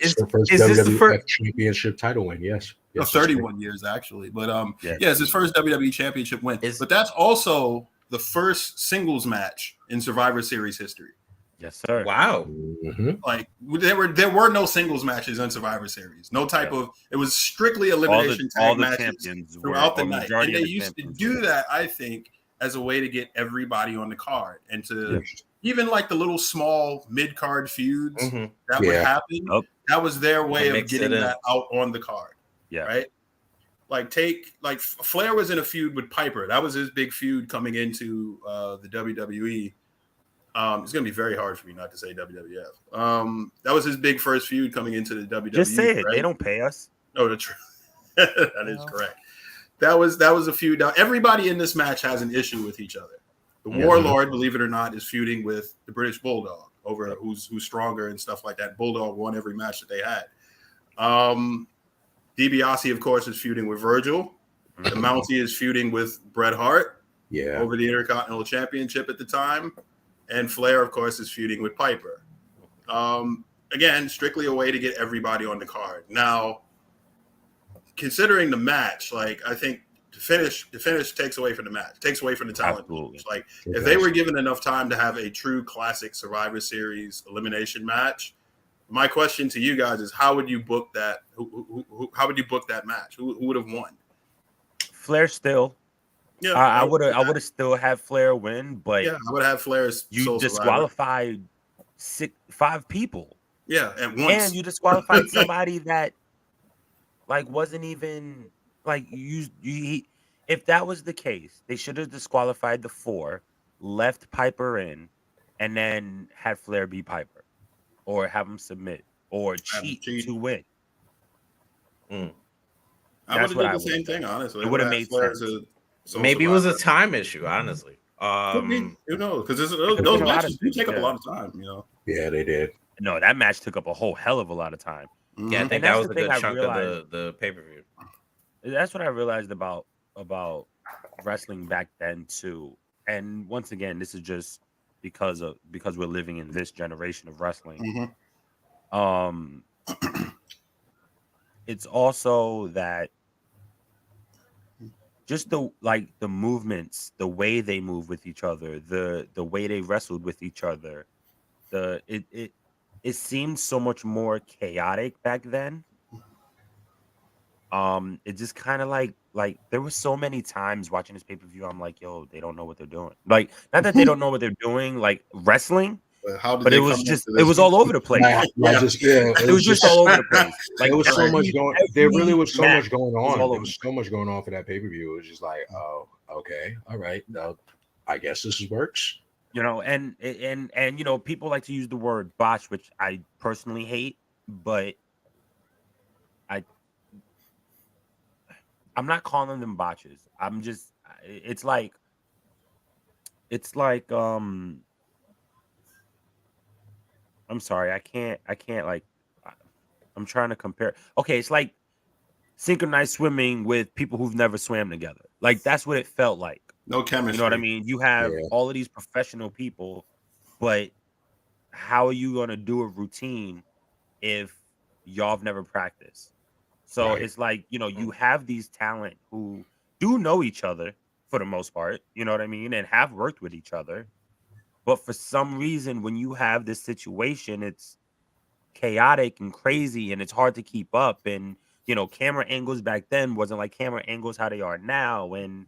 is this the first championship title win? Yes, 31 years actually. But it's his first WWE championship win. But that's also the first singles match in Survivor Series history. Yes, sir. Wow. Mm-hmm. Like there were no singles matches in Survivor Series. No type of. It was strictly elimination tag matches throughout the night, and they used to do that. I think, as a way to get everybody on the card and to even like the little small mid-card feuds that would happen. That was their way of getting that out on the card. Yeah. Right. Like Flair was in a feud with Piper. That was his big feud coming into the WWE. It's going to be very hard for me not to say WWF. That was his big first feud coming into the WWE. Just say it. Right? They don't pay us. No, that's true. That is correct. That was a feud. Now, everybody in this match has an issue with each other. The Warlord, believe it or not, is feuding with the British Bulldog over who's stronger and stuff like that. Bulldog won every match that they had. DiBiase, of course, is feuding with Virgil. The Mountie is feuding with Bret Hart over the Intercontinental Championship at the time. And Flair, of course, is feuding with Piper. Again, strictly a way to get everybody on the card. Now, considering the match, like I think the finish takes away from the match, takes away from the talent. Absolutely. Like if they were given enough time to have a true classic Survivor Series elimination match, my question to you guys is, how would you book that? How would you book that match? Who would have won? Flair still. Yeah, I would have still had Flair win, but I would have Flair's. You disqualified 5 people. Yeah, at once, and you disqualified somebody that like wasn't even like you. If that was the case, they should have disqualified the 4, left Piper in, and then had Flair be Piper, or have him submit, or cheat to win. I would have done the same thing, honestly. It would have made sense. Maybe it was a time issue, honestly. Who knows? Because those matches do take up a lot of time, you know. Yeah, they did. No, that match took up a whole hell of a lot of time. Yeah, I think that was a good chunk of the pay-per-view. That's what I realized about wrestling back then too. And once again, this is just because we're living in this generation of wrestling. It's also that just the movements, the way they move with each other, the way they wrestled with each other, it seemed so much more chaotic back then. It just kind of like there was so many times watching this pay-per-view, I'm like, yo, they don't know what they're doing. Like, not that they don't know what they're doing, like wrestling. But it was all over the place. It was just all over the place. Like, there was so much going. There really was so much going on. There was so much going on for that pay-per-view. It was just like, oh, okay, all right, no, I guess this works. You know, and you know, people like to use the word botch, which I personally hate, but I'm not calling them botches. I'm just, it's like I'm sorry, I can't like, I'm trying to compare. Okay, it's like synchronized swimming with people who've never swam together. Like, that's what it felt like. No chemistry. You know what I mean? You have all of these professional people, but how are you going to do a routine if y'all have never practiced? So it's like, you know, you have these talent who do know each other for the most part, you know what I mean? And have worked with each other. But for some reason, when you have this situation, it's chaotic and crazy and it's hard to keep up. And, you know, camera angles back then wasn't like camera angles how they are now, and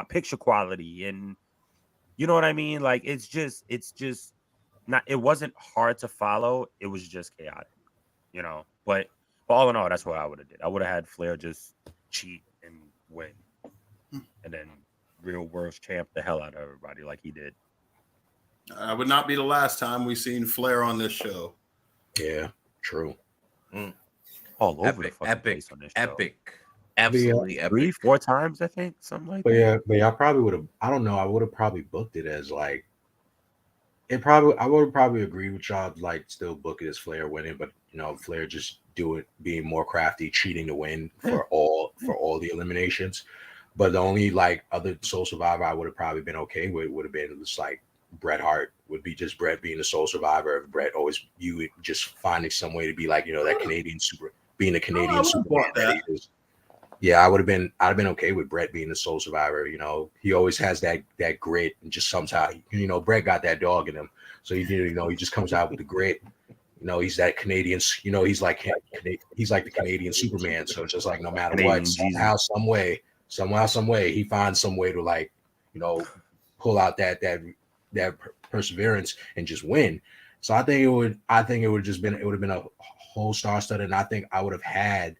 picture quality, and you know what I mean? Like, it's just not, it wasn't hard to follow. It was just chaotic, you know, but all in all, that's what I would have did. I would have had Flair just cheat and win. and then real world champ the hell out of everybody like he did. Would not be the last time we've seen Flair on this show. Yeah, true. All over the Epic, fucking epic, place on this show. epic, absolutely epic. 3-4 times, I think, something like But that. yeah, I probably would have. I don't know. I would have probably booked it as like. I would have probably agreed with y'all, like still book it as Flair winning, but Flair just being more crafty, cheating to win for all the eliminations. But the only like other sole survivor I would have probably been okay with would have been just like Bret Hart. Would be just Bret being the sole survivor. Bret always just finding some way to be like that Canadian being a Canadian Superman that he is. Yeah, I'd have been okay with Bret being the sole survivor. He always has that grit, and just somehow, Bret got that dog in him. So he just comes out with the grit. He's that Canadian. He's like the Canadian Superman. So it's just like no matter Canadian what, somehow, some way, he finds some way to like, pull out that perseverance and just win. So I think it would have been a whole star-studded, and I think I would have had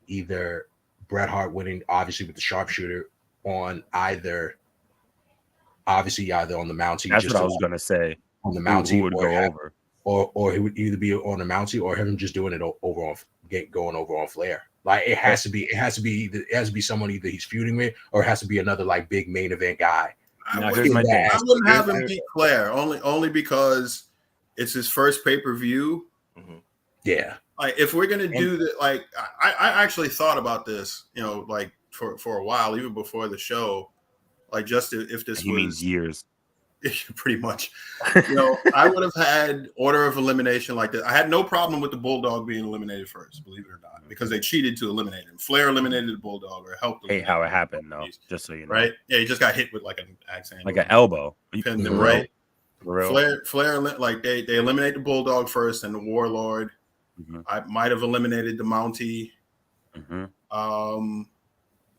either Bret Hart winning, obviously with the sharpshooter on either on the Mountie. That's what I was gonna say. On the Mountie, who would go over, or he would either be on the Mountie or him just doing it over on going over on Flair. Like it has to be someone either he's feuding with, or it has to be another like big main event guy. I wouldn't have him beat Flair only because it's his first pay-per-view. Mm-hmm. Yeah. Like if we're gonna do that, like I actually thought about this, like for a while, even before the show, like just if this means years, pretty much. I would have had order of elimination like that. I had no problem with the Bulldog being eliminated first, believe it or not, because they cheated to eliminate him. Flair eliminated the Bulldog or helped. Hey, how it happened though? Just so you know, right? Yeah, he just got hit with like an accent, like an elbow. Pinned him, right? Flair, like they eliminate the Bulldog first, and the Warlord. Mm-hmm. I might have eliminated the Mountie. Mm-hmm.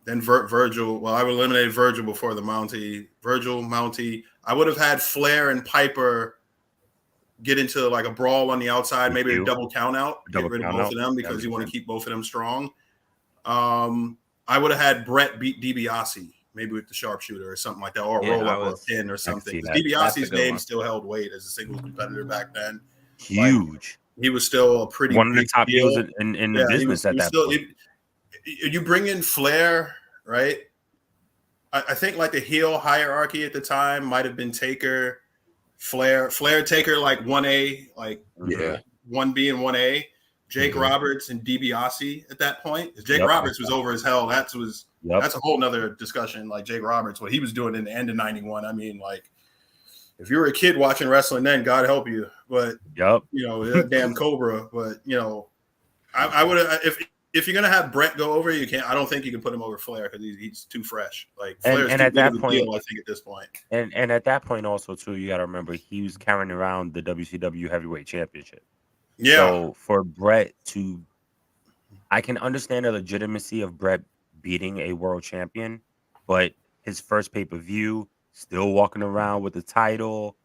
Then Virgil. Well, I would eliminate Virgil before the Mountie. Mountie. I would have had Flair and Piper get into like a brawl on the outside, maybe a double count out, get rid of both of them because you want to keep both of them strong. I would have had Bret beat DiBiase, maybe with the sharpshooter or something like that, or roll up or a pin or something. DiBiase's name still held weight as a singles competitor back then. Huge. He was still a pretty one of the top heels in the business at that point. You bring in Flair, right? I think like the heel hierarchy at the time might have been Taker, Flair, Taker, like 1A, like 1B and 1A, Jake Roberts and DiBiase at that point. Jake Roberts was over as hell. That's a whole nother discussion. Like Jake Roberts, what he was doing in the end of '91. I mean, like if you were a kid watching wrestling then, God help you. But that damn Cobra. But I would have if you're gonna have Bret go over, you can't. I don't think you can put him over Flair because he's too fresh. Like Flair's and too at that big point, of a deal, I think at this point. And at that point also too, you got to remember he was carrying around the WCW Heavyweight Championship. Yeah. So for Bret I can understand the legitimacy of Bret beating a world champion, but his first pay-per-view, still walking around with the title,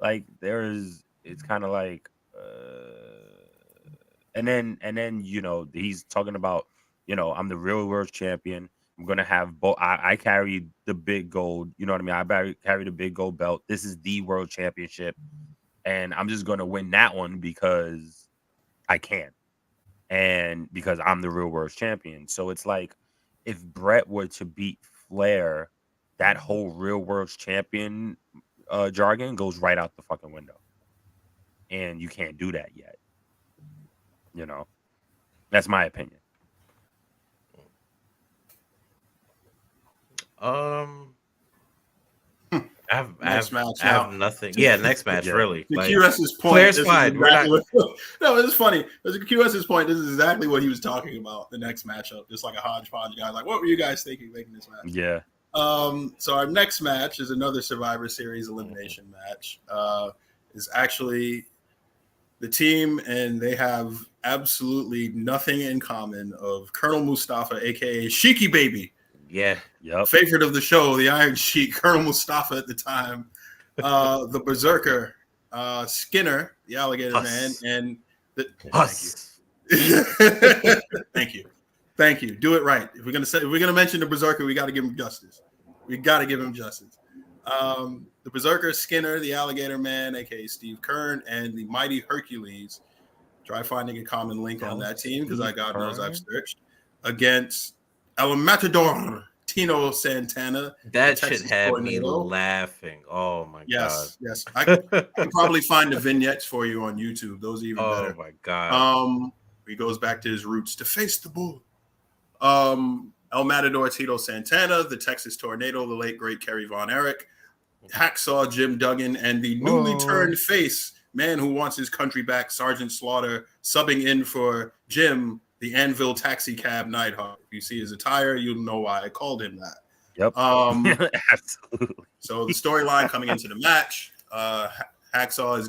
like it's kind of like. And then he's talking about I'm the real world champion. I'm gonna have both. I carry the big gold. You know what I mean? I carry the big gold belt. This is the world championship, and I'm just gonna win that one because I can, and because I'm the real world champion. So it's like if Bret were to beat Flair, that whole real world champion jargon goes right out the fucking window, and you can't do that yet. That's my opinion. I have nothing. Yeah, next match, really. To QS's point, Flair's fine. No, it's funny. To QS's point, this is exactly what he was talking about. The next matchup, just like a hodgepodge guy. Like, what were you guys thinking making this match? Yeah. So our next match is another Survivor Series elimination match. Is actually the team, and they have absolutely nothing in common, of Colonel Mustafa, aka Sheiky Baby. Yeah. Yep. Favorite of the show, the Iron Sheik, Colonel Mustafa at the time, the Berserker, Skinner, the Alligator Man, and the Huss. Thank you. Thank you. Do it right. If we're gonna mention the Berserker, we got to give him justice. We got to give him justice. The Berserker, Skinner, the Alligator Man, aka Steve Kern, and the Mighty Hercules. Try finding a common link on that team because God knows I've searched against El Matador, Tino Santana. That shit had me laughing. Oh my god. Yes. I can probably find the vignettes for you on YouTube. Those are even better. Oh my god. He goes back to his roots to face the bull. El Matador, Tito Santana, the Texas Tornado, the late great Kerry Von Erich, Hacksaw Jim Duggan, and the newly turned face, man who wants his country back, Sergeant Slaughter, subbing in for Jim, the Anvil Taxi Cab Nighthawk. If you see his attire, you'll know why I called him that. Yep. Absolutely. So the storyline coming into the match, Hacksaw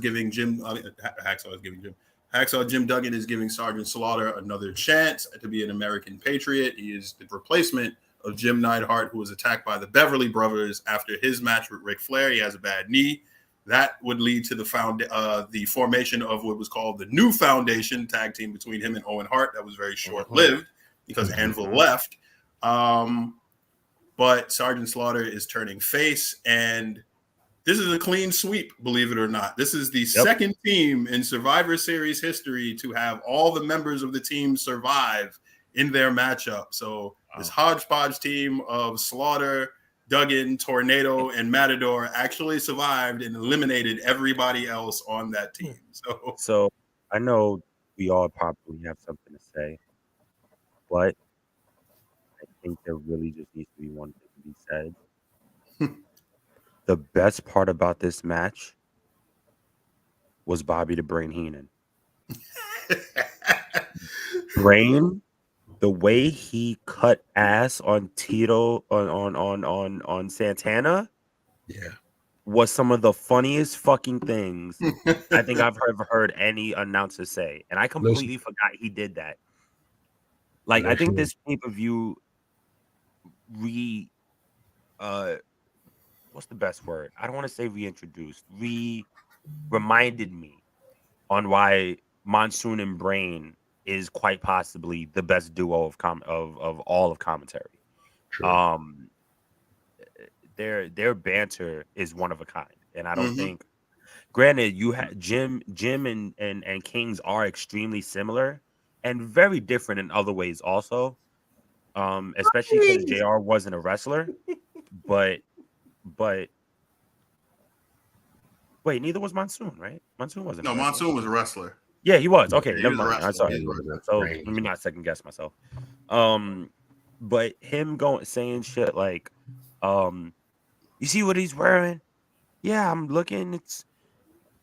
Jim Duggan is giving Sergeant Slaughter another chance to be an American patriot. He is the replacement of Jim Neidhart, who was attacked by the Beverly Brothers after his match with Ric Flair. He has a bad knee. That would lead to the formation of what was called the New Foundation tag team between him and Owen Hart. That was very short-lived because Anvil left. But Sergeant Slaughter is turning face, and this is a clean sweep, believe it or not. This is the second team in Survivor Series history to have all the members of the team survive in their matchup. So this hodgepodge team of Slaughter, Duggan, Tornado, and Matador actually survived and eliminated everybody else on that team. So I know we all probably have something to say, but I think there really just needs to be one thing to be said. The best part about this match was Bobby the Brain Heenan. Brain, the way he cut ass on Tito on Santana, was some of the funniest fucking things I think I've ever heard any announcer say, and I completely forgot he did that. Like, I think this pay-per-view what's the best word? I don't want to say reintroduced. Reminded me on why Monsoon and Brain is quite possibly the best duo of all of commentary. True. Their banter is one of a kind, and I don't think. Granted, you have Jim and Kings are extremely similar and very different in other ways, also. Especially because JR wasn't a wrestler, but wait, neither was Monsoon, right? Monsoon wasn't. No, Monsoon was a wrestler. Yeah, he was. Okay, never mind. I'm sorry. So let me not second guess myself. But him saying shit like, you see what he's wearing? Yeah, I'm looking.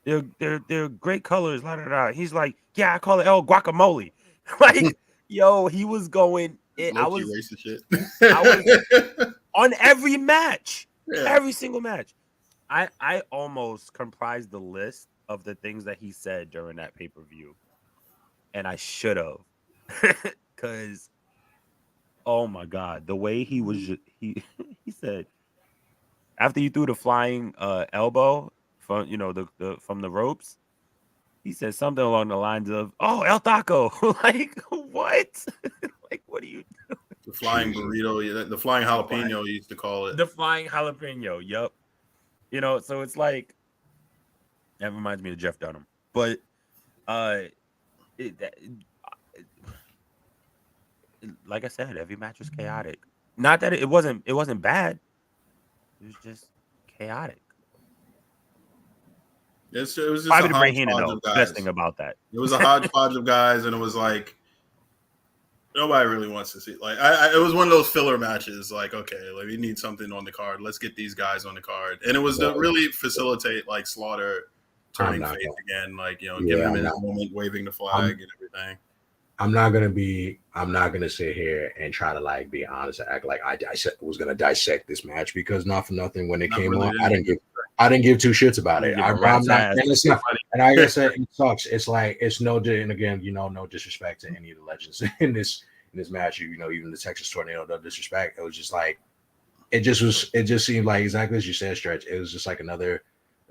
They're great colors. La, la, la. He's like, yeah, I call it El Guacamole. Like, yo, he was going. I was racist shit. I was on every match, every single match. I almost comprised the list of the things that he said during that pay-per-view, and I should have, because oh my god, the way he was he said after you threw the flying elbow from from the ropes, he said something along the lines of, "Oh, El Taco," like what? Like, what are you doing? The flying burrito, the flying jalapeno, you used to call it. The flying jalapeno, yep. So it's like, that reminds me of Jeff Dunham. But like I said, every match was chaotic. Not that it wasn't bad. It was just chaotic. It was just Probably the Brain Heenan, though. Best thing about that. It was a hodgepodge of guys, and it was like nobody really wants to see. Like, it was one of those filler matches. Like, okay, like we need something on the card. Let's get these guys on the card, and it was to really facilitate like Slaughter turning face again, like giving him his moment, waving the flag and everything. I'm not gonna sit here and try to like be honest and act like I was gonna dissect this match, because not for nothing, when it came on, I didn't give two shits about it. I'm not, and it's not, and I guess it sucks. It's like, it's no, and again, no disrespect to any of the legends in this match. Even the Texas Tornado, no disrespect. It was just like, it just seemed like exactly as you said, Stretch. It was just like another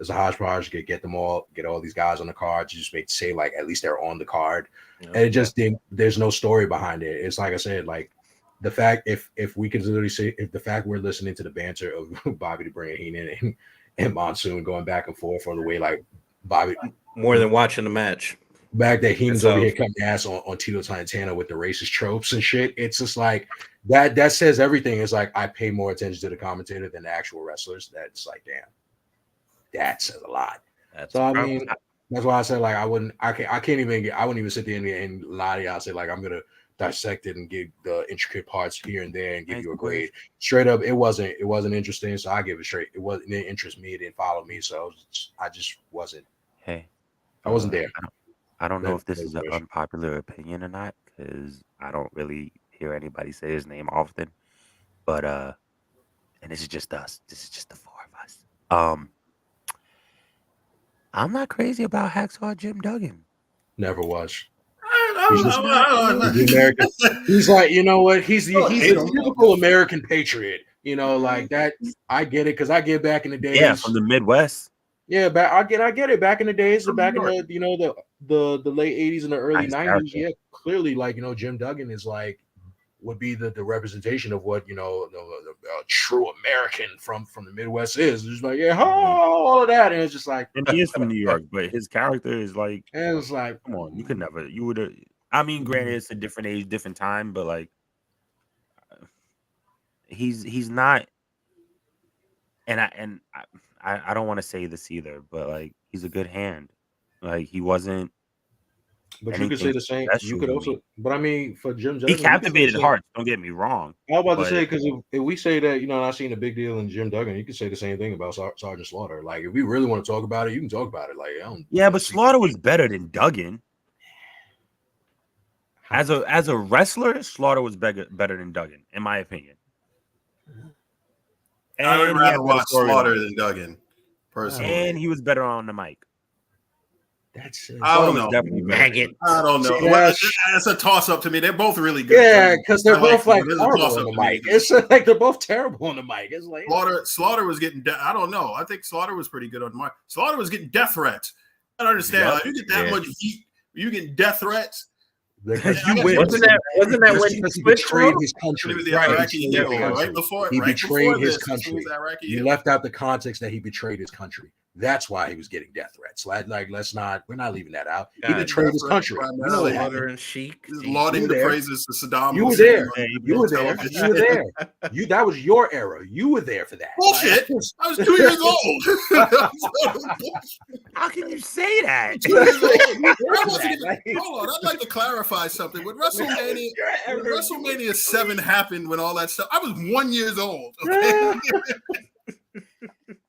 It's a hodgepodge. Get them all, get all these guys on the card to just say like at least they're on the card, and it just there's no story behind it. It's like I said, like the fact if we can literally say if the fact we're listening to the banter of Bobby the Brain Heenan and Monsoon going back and forth on the way like Bobby more than watching the match. Back that Heenan's over here cutting ass on Tito Santana with the racist tropes and shit. It's just like that says everything. It's like I pay more attention to the commentator than the actual wrestlers. That's like, damn, that says a lot. So I mean, that's why I said like I wouldn't even sit there and lie to y'all. Say like I'm gonna dissect it and give the intricate parts here and there and give you a grade. Straight up, it wasn't interesting. So I give it straight. It didn't interest me. It didn't follow me. So I just wasn't. Hey, I wasn't there. I don't know if this is an unpopular opinion or not because I don't really hear anybody say his name often. But and this is just us. This is just the four of us. I'm not crazy about Hacksaw Jim Duggan. Never was. He's like, you know what? He's a typical American patriot. You know, like that. I get it because I get back in the days. Yeah, from the Midwest. Yeah, I get it. Back in the days, back in the the late 80s and the early 90s. Yeah, clearly, like Jim Duggan is like would be the representation of what the true American from the Midwest is. It's just like all of that, and it's just like. And he is from New York, but his character is like. And it's like, come on, you could never. You would have. I mean, granted, it's a different age, different time, but like, he's not. And I don't want to say this either, but like he's a good hand. Like he wasn't. But you could say the same. You could also, but I mean, for Jim Duggan, he captivated hearts. Don't get me wrong. I was about to say because if we say that, I seen a big deal in Jim Duggan, you could say the same thing about Sergeant Slaughter. Like if we really want to talk about it, you can talk about it. Like but Slaughter was better than Duggan. As a wrestler, Slaughter was better than Duggan, in my opinion. And I would rather watch Slaughter than Duggan, personally. And he was better on the mic. That's it. I don't know. Maggot. I don't know. Yeah, it's a toss up to me. They're both really good. Yeah, because they're both like horrible on the mic. It's like they're both terrible on the mic. It's like Slaughter was getting. I don't know. I think Slaughter was pretty good on the mic. Slaughter was getting death threats. I don't understand. Like, you get that much heat. You get death threats. Wasn't that when he betrayed his country? He was the Iraqi hero, right before he betrayed his country. You left out the context that he betrayed his country. That's why he was getting death threats. Like we're not leaving that out. He betrayed his country. Slaughter and Sheik. Lauding the praises to Saddam. You were there. You were there. You were there. That was your era. You were there for that. Bullshit. I was 2 years old. How can you say that? Hold on. I'd like to clarify something. When WrestleMania 7 happened, when all that stuff, I was 1 year old. Okay?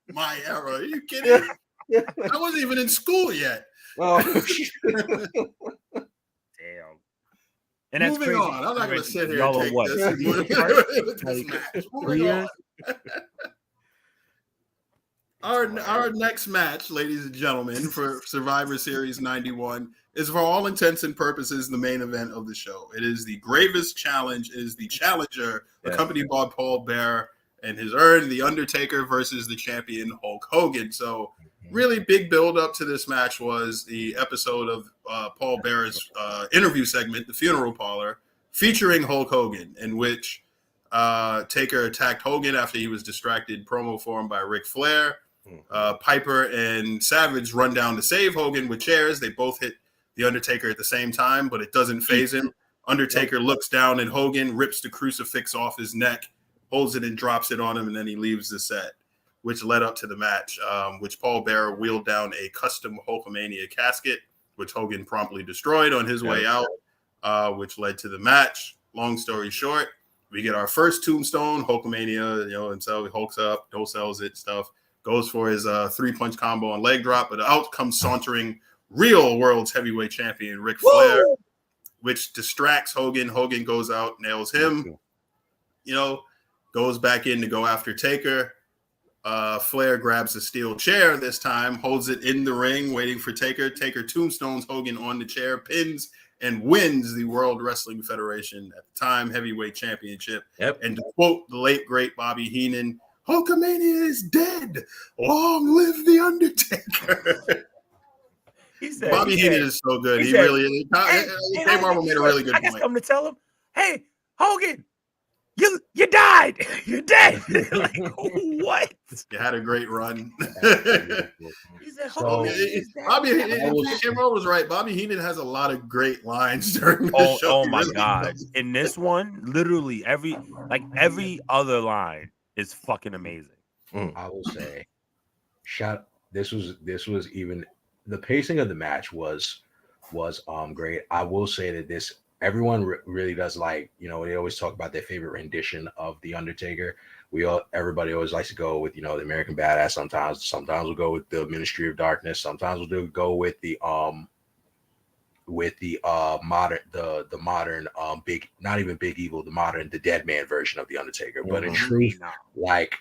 My era. Are you kidding? I wasn't even in school yet. Oh. Damn. And that's moving crazy. on. I'm not going to sit here Y'all and take what? this match. Moving on. Our next match, ladies and gentlemen, for Survivor Series 91 is for all intents and purposes the main event of the show. It is the Gravest Challenge. It is the challenger accompanied by Paul Bearer and his The Undertaker versus the champion Hulk Hogan. So really big build up to this match was the episode of Paul Bearer's interview segment, The Funeral Parlor, featuring Hulk Hogan, in which Taker attacked Hogan after he was distracted promo for him by Ric Flair. Piper and Savage run down to save Hogan with chairs. They both hit the Undertaker at the same time, but it doesn't faze him. Undertaker looks down at Hogan, rips the crucifix off his neck, holds it and drops it on him, and then he leaves the set, which led up to the match, which Paul Bearer wheeled down a custom Hulkamania casket, which Hogan promptly destroyed on his way out, which led to the match. Long story short, we get our first tombstone, Hulkamania, himself, he hulks up, no-sells it, stuff, goes for his three-punch combo and leg drop, but out comes sauntering real world's heavyweight champion, Ric Flair, which distracts Hogan. Hogan goes out, nails him, goes back in to go after Taker. Flair grabs a steel chair this time, holds it in the ring, waiting for Taker. Taker tombstones Hogan on the chair, pins, and wins the World Wrestling Federation at the time heavyweight championship. And to quote the late, great Bobby Heenan, Hulkamania is dead. Long live the Undertaker. Bobby Heenan is so good. He really is. Hey, Marvel made a really good point. I guess I'm to tell him, hey, Hogan, you died. You're dead. Like, what? You had a great run. He said, Bobby Cameron was right. Bobby Heenan has a lot of great lines during the show. Oh my God. In this one, literally every other line is fucking amazing. I will say, this was even the pacing of the match was great. I will say that everyone really does like, they always talk about their favorite rendition of the Undertaker. Everybody always likes to go with, the American Badass. Sometimes we'll go with the Ministry of Darkness. Sometimes we'll go with the modern big, not even Big Evil, the Dead Man version of the Undertaker. But in truth, like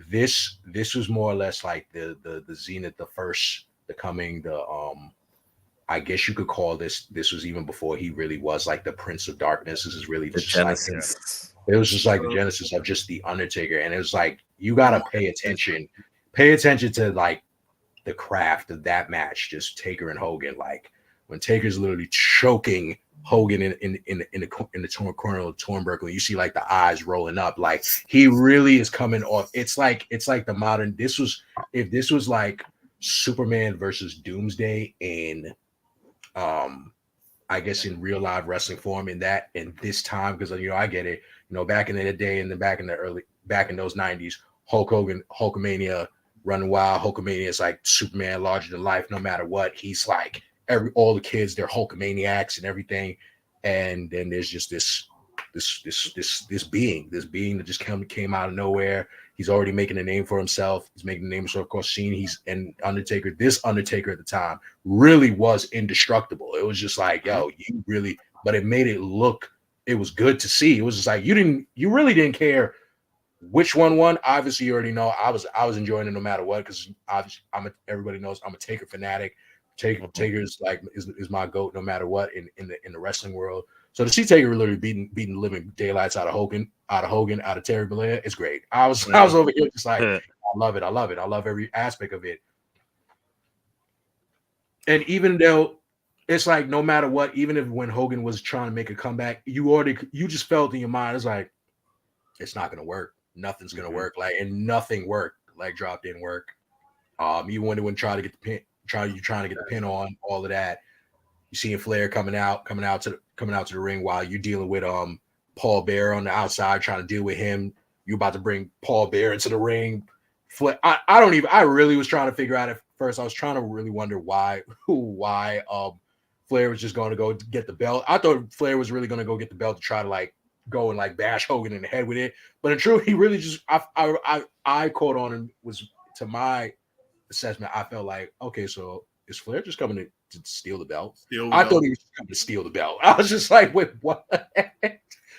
this was more or less like the zenith, I guess you could call this was even before he really was like the Prince of Darkness. This is really just Genesis. It was just like the genesis of just the Undertaker. And it was like, you got to pay attention to like the craft of that match, just Taker and Hogan. Like when Taker's literally choking Hogan in the corner of the turnbuckle, you see like the eyes rolling up, like he really is coming off. It's like the modern, if this was like Superman versus Doomsday in I guess in real live wrestling form in this time, because I get it, back in the day and then back in those 90s, Hulkamania running wild. Hulkamania is like Superman, larger than life, no matter what. He's like all the kids, they're Hulkamaniacs and everything. And then there's just this being that just came out of nowhere. He's already making a name for himself. He's making a name for himself. Of course, Undertaker, this Undertaker at the time really was indestructible. It was just like, yo, you really, but it made it look, it was good to see. It was just like, you really didn't care which one won. Obviously, you already know I was enjoying it no matter what, because everybody knows I'm a Taker fanatic. Taker's like is my GOAT no matter what in the wrestling world. So to see Taker literally beating the living daylights out of Hogan, out of Terry Bollea, it's great. I was over here just like, I love it. I love every aspect of it. And even though it's like no matter what, even if when Hogan was trying to make a comeback, you just felt in your mind, it's like, it's not gonna work. Nothing's gonna work. Like, and nothing worked. Like drop didn't work. Even when they wouldn't try to get the pin, trying to get the pin on, all of that. You seeing Flair coming out to the ring while you're dealing with Paul Bearer on the outside, trying to deal with him. You're about to bring Paul Bearer into the ring. Flair, I really was trying to figure out at first. I was trying to really wonder why Flair was just going to go get the belt. I thought Flair was really going to go get the belt to try to like go and like bash Hogan in the head with it. But in truth, he really just I caught on and was, to my assessment, I felt like, okay, so is Flair just coming to steal the belt? I thought he was just coming to steal the belt. I was just like, wait, what?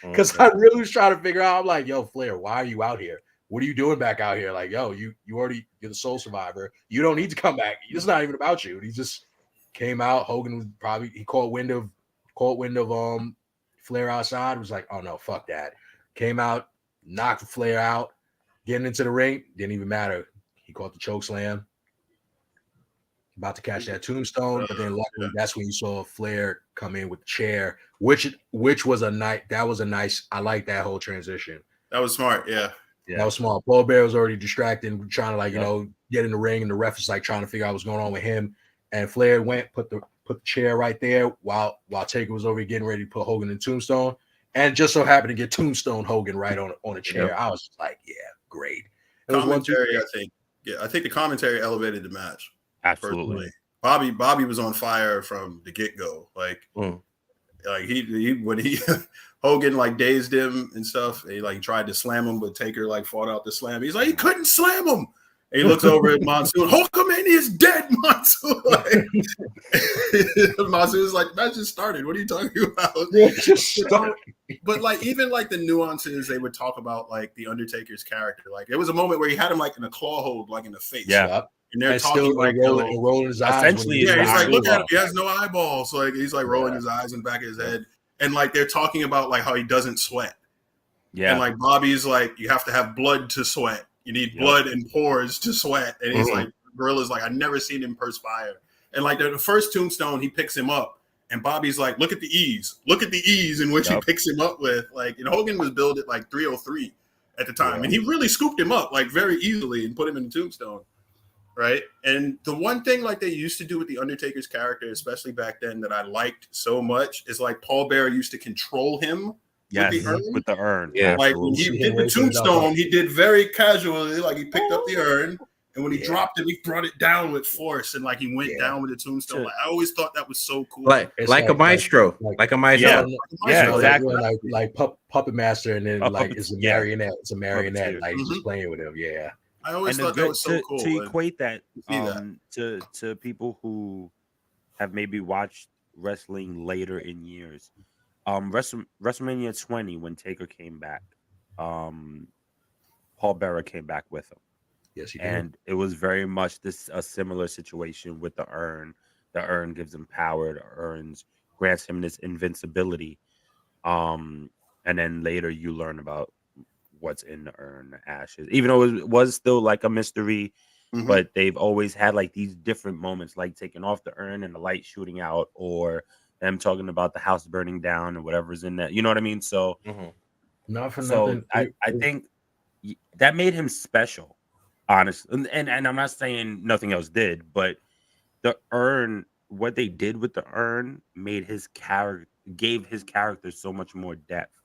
Because I really was trying to figure out. I'm like, yo, Flair, why are you out here? What are you doing back out here? Like, yo, you're the sole survivor. You don't need to come back. It's not even about you. And he just came out. Hogan was he caught wind of Flair outside. Was like, oh no, fuck that. Came out, knocked Flair out, getting into the ring. Didn't even matter. He caught the choke slam. About to catch that tombstone, but then luckily that's when you saw Flair come in with the chair, which was a nice. I like that whole transition. That was smart, yeah. That was smart. Paul Bearer was already distracted, trying to get in the ring, and the ref was like trying to figure out what's going on with him. And Flair put the chair right there while Taker was over getting ready to put Hogan in tombstone, and just so happened to get tombstone Hogan right on a chair. Yep. I was just like, yeah, great. Commentary, I think the commentary elevated the match. Absolutely. Personally. Bobby was on fire from the get-go. Like he when Hogan like dazed him and stuff, he like tried to slam him, but Taker like fought out the slam. He's like, he couldn't slam him. And he looks over at Monsoon. Hulkamania is dead, Monsoon. Like, Monsoon's like, that just started. What are you talking about? But like even like the nuances they would talk about, like the Undertaker's character. Like it was a moment where he had him like in a claw hold, like in the face. Yeah. And they're talking like rolling his eyes. Essentially, he's like, look at him. He has no eyeballs. So like he's like rolling his eyes in the back of his head. And like they're talking about like how he doesn't sweat. Yeah. And like Bobby's like, you have to have blood to sweat. You need blood and pores to sweat. And he's like, Gorilla's like, I've never seen him perspire. And like the first tombstone, he picks him up. And Bobby's like, look at the ease. Look at the ease in which he picks him up with. Like, and Hogan was billed at like 303 at the time. And he really scooped him up like very easily and put him in the tombstone. Right. And the one thing like they used to do with the Undertaker's character, especially back then, that I liked so much is like Paul Bearer used to control him with the urn. Yeah. Like when he did the tombstone, he did very casually, like he picked up the urn. And when he dropped it, he brought it down with force, and like he went down with the tombstone. Like, I always thought that was so cool, like a maestro, like a maestro. Yeah, exactly. Like puppet master, and then like it's a marionette. It's a marionette. Like he's just playing with him. Yeah, I always thought that was so cool. To equate that to people who have maybe watched wrestling later in years, WrestleMania 20 when Taker came back, Paul Bearer came back with him. Yes, he did. And it was very much a similar situation with the urn. The urn gives him power. The urns grants him this invincibility. And then later you learn about what's in the urn, the ashes. Even though it was still like a mystery, but they've always had like these different moments, like taking off the urn and the light shooting out, or them talking about the house burning down and whatever's in that. You know what I mean? So, not for nothing. I think that made him special. Honestly, and I'm not saying nothing else did, but the urn, what they did with the urn, made gave his character so much more depth.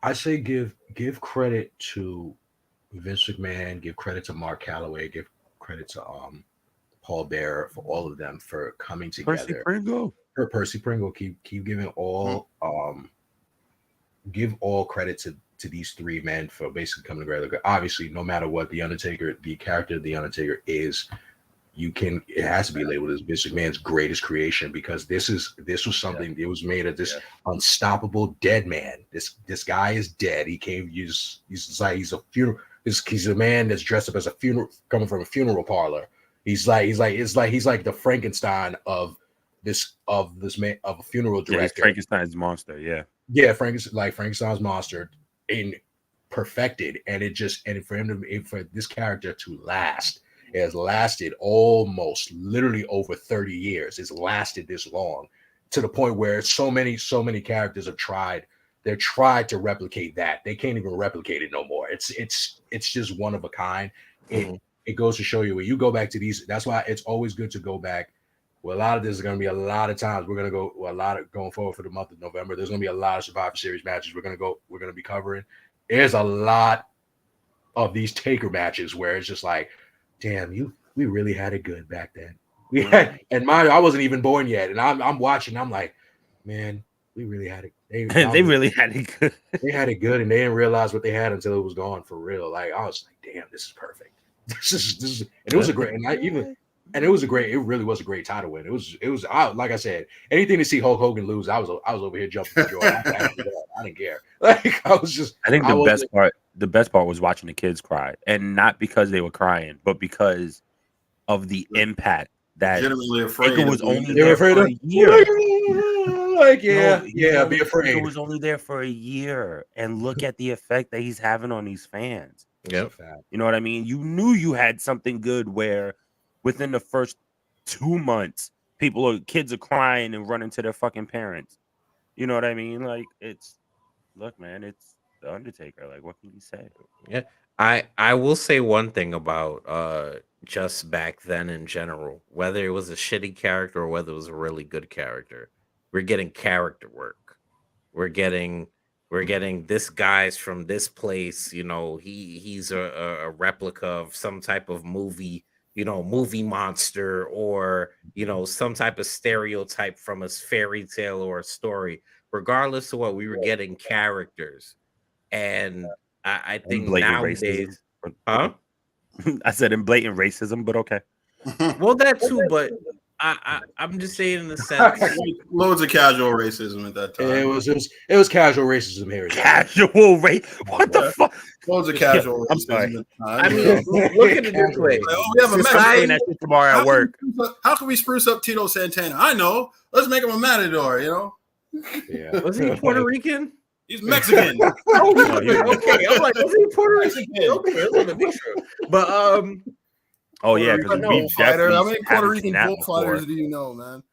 I say give credit to Vince McMahon, give credit to Mark Calloway, give credit to Paul Bearer, for all of them for coming together. Percy Pringle, keep giving all give all credit to these three men for basically coming together. Obviously, no matter what the character of the Undertaker is, it has to be labeled as Vince McMahon's greatest creation, because this was something. It was made of this unstoppable dead man. This guy is dead. He came. He's a funeral. He's a man that's dressed up as a funeral, coming from a funeral parlor. He's like the Frankenstein of man, of a funeral director. Frankenstein's monster. Yeah, Frankenstein's monster. In perfected, and for this character to last, it has lasted almost literally over 30 years. It's lasted this long, to the point where so many characters have tried to replicate that. They can't even replicate it no more. It's just one of a kind. It goes to show you, when you go back to these, that's why it's always good to go back. Well, a lot of this is going to be a lot of times. We're going to go going forward for the month of November. There's going to be a lot of Survivor Series matches. We're going to be covering. There's a lot of these Taker matches where it's just like, damn, we really had it good back then. We had, and I wasn't even born yet, and I'm watching. I'm like, man, we really had it. They really had it good. They had it good, and they didn't realize what they had until it was gone for real. Like, I was like, damn, this is perfect. This is, and it was a great, it really was a great title win. It was like I said, anything to see Hulk Hogan lose, I was over here jumping for joy. I didn't care. Like, I think the best part was watching the kids cry, and not because they were crying, but because of the impact that Taker was only there for a year. Like, be afraid. He was only there for a year, and look at the effect that he's having on these fans. Yep. You know what I mean? You knew you had something good where within the first 2 months, kids are crying and running to their fucking parents. You know what I mean? Like, look, man, it's the Undertaker. Like, what can you say? Yeah. I will say one thing about just back then in general, whether it was a shitty character or whether it was a really good character, we're getting character work. We're getting this guy's from this place, he's a replica of some type of movie, movie monster, or some type of stereotype from a fairy tale or a story. Regardless of what, we were getting characters. And I think nowadays, I said in blatant racism, but okay. Well, that too, but I'm just saying in the sense, loads of casual racism at that time. It was casual racism here. Casual race? What the fuck? Loads of casual. I'm sorry. I mean, look at it this way. We have a saying that shit tomorrow at work. How can we spruce up Tito Santana? I know. Let's make him a matador. Yeah. Was he Puerto Rican? He's Mexican. Okay. I'm like, was he Puerto Rican? Okay, I want to make sure. But oh yeah, because we definitely how many Puerto haven't Rican seen that bullfighters before. do you know, man?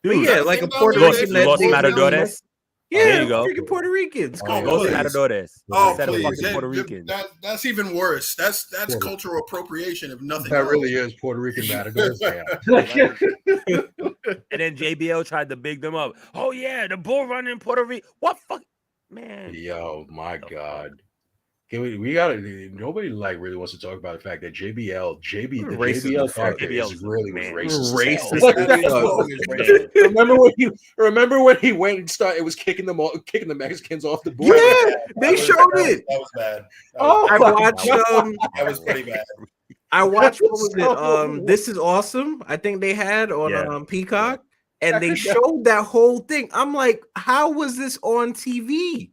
Dude, yeah, like a Puerto Los, Rican Los that Matadores. yeah, There you go. freaking Puerto Ricans. Come Los on. Matadores. Oh, Instead of please. fucking Puerto Ricans. That's even worse. That's cultural appropriation if nothing That else. really is Puerto Rican matadors. Yeah. And then JBL tried to big them up. Oh yeah, the bull run in Puerto Rico. What fuck, man? Yo, my God. We gotta. Nobody like really wants to talk about the fact that the JBL character is really was racist. Remember when he went and started? It was kicking the Mexicans off the board. Yeah, they showed it. That was bad. That was pretty bad. I watched. What was it? This Is Awesome. I think they had on Peacock, and they showed that whole thing. I'm like, how was this on TV?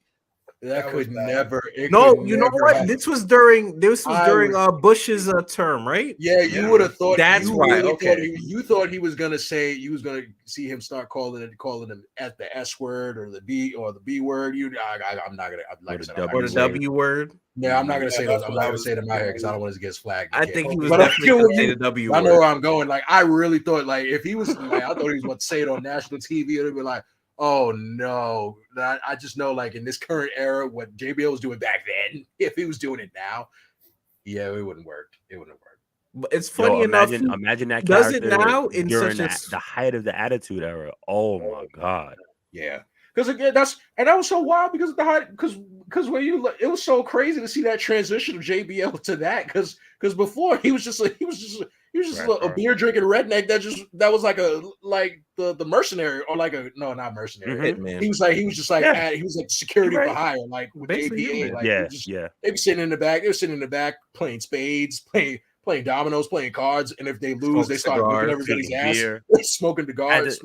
That could never. No, you know what? This was during Bush's term, right? Yeah, you would have thought that's right. Okay, you thought he was gonna say you was gonna see him start calling him at the S word or the B word. I'm not gonna like or the W word. Yeah, I'm not gonna say those. I'm not gonna say it in my head because I don't want to get flagged. I think he was definitely gonna say the W word. I know where I'm going. Like I really thought, like if he was, like, I thought he was about to say it on national TV, it'd be like, oh no. I just know, like in this current era, what JBL was doing back then, if he was doing it now, yeah, it wouldn't work. But it's funny enough. Imagine that does it now in during such the height of the Attitude Era. Oh my God. Yeah. Because again, that was so wild because of the height. Because when it was so crazy to see that transition of JBL to that. Because before he was just a beer drinking redneck that was like the mercenary or not mercenary. Hitman. He was just like he was like security for hire, like with APA. Like they be sitting in the back. They were sitting in the back playing spades, playing dominoes, playing cards, and if they lose, they start whipping everybody's ass, smoking cigars,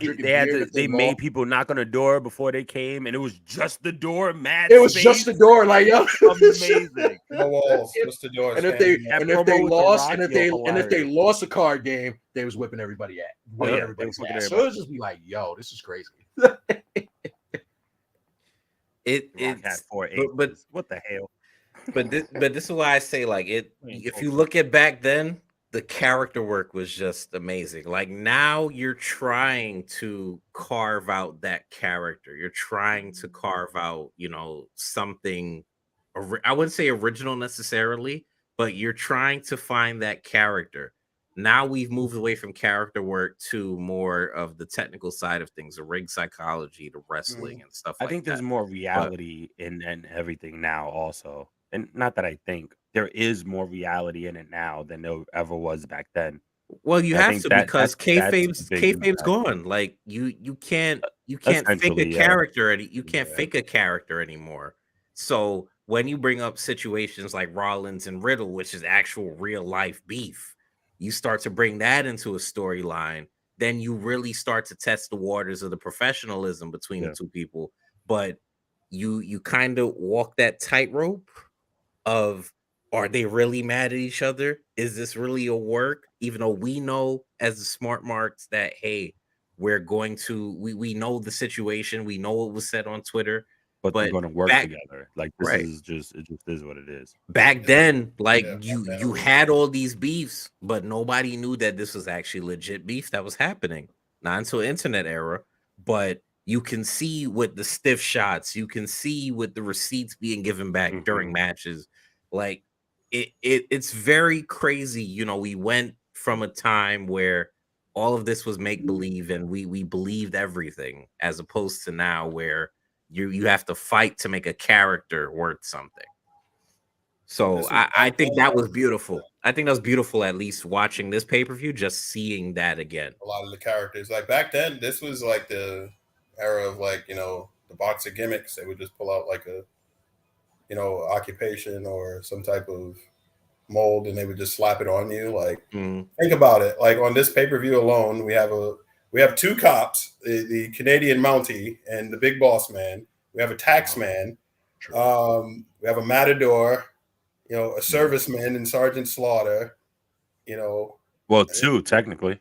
drinking beer. They made people knock on the door before they came, and it was just the door. It was just the door, like yo, amazing. No walls, just the door. And if they lost a card game, they was whipping everybody everybody's ass. So it would just be like, yo, this is crazy. But what the hell? But this is why I say, like, if you look at back then, the character work was just amazing. Like now you're trying to carve out that character. You're trying to carve out, something, I wouldn't say original necessarily, but you're trying to find that character. Now we've moved away from character work to more of the technical side of things, the ring psychology, the wrestling and stuff like that. I think there's more reality in everything now also. And not that I think, there is more reality in it now than there ever was back then. Well, you have to, because kayfabe's gone. Like you can't fake a character you can't fake a character anymore. So when you bring up situations like Rollins and Riddle, which is actual real life beef, you start to bring that into a storyline, then you really start to test the waters of the professionalism between the two people. But you kind of walk that tightrope of, are they really mad at each other? Is this really a work? Even though we know as the smart marks that, hey, we're going to, we know the situation. We know what was said on Twitter. But they're going to work together. Like, this is just, it just is what it is. Back then, like, you had all these beefs, but nobody knew that this was actually legit beef that was happening. Not until internet era, but you can see with the stiff shots, you can see with the receipts being given back during matches. Like, it's very crazy. We went from a time where all of this was make-believe and we believed everything, as opposed to now where you have to fight to make a character worth something. So I think that was beautiful. I think that was beautiful, at least watching this pay-per-view, just seeing that again. A lot of the characters, like back then, this was like the era of, like, the boxer gimmicks. They would just pull out like a occupation or some type of mold, and they would just slap it on you. Like, think about it. Like, on this pay-per-view alone, we have two cops, the Canadian Mountie and the Big Boss Man. We have a tax man. We have a matador, a serviceman and Sergeant Slaughter, Well, two, technically.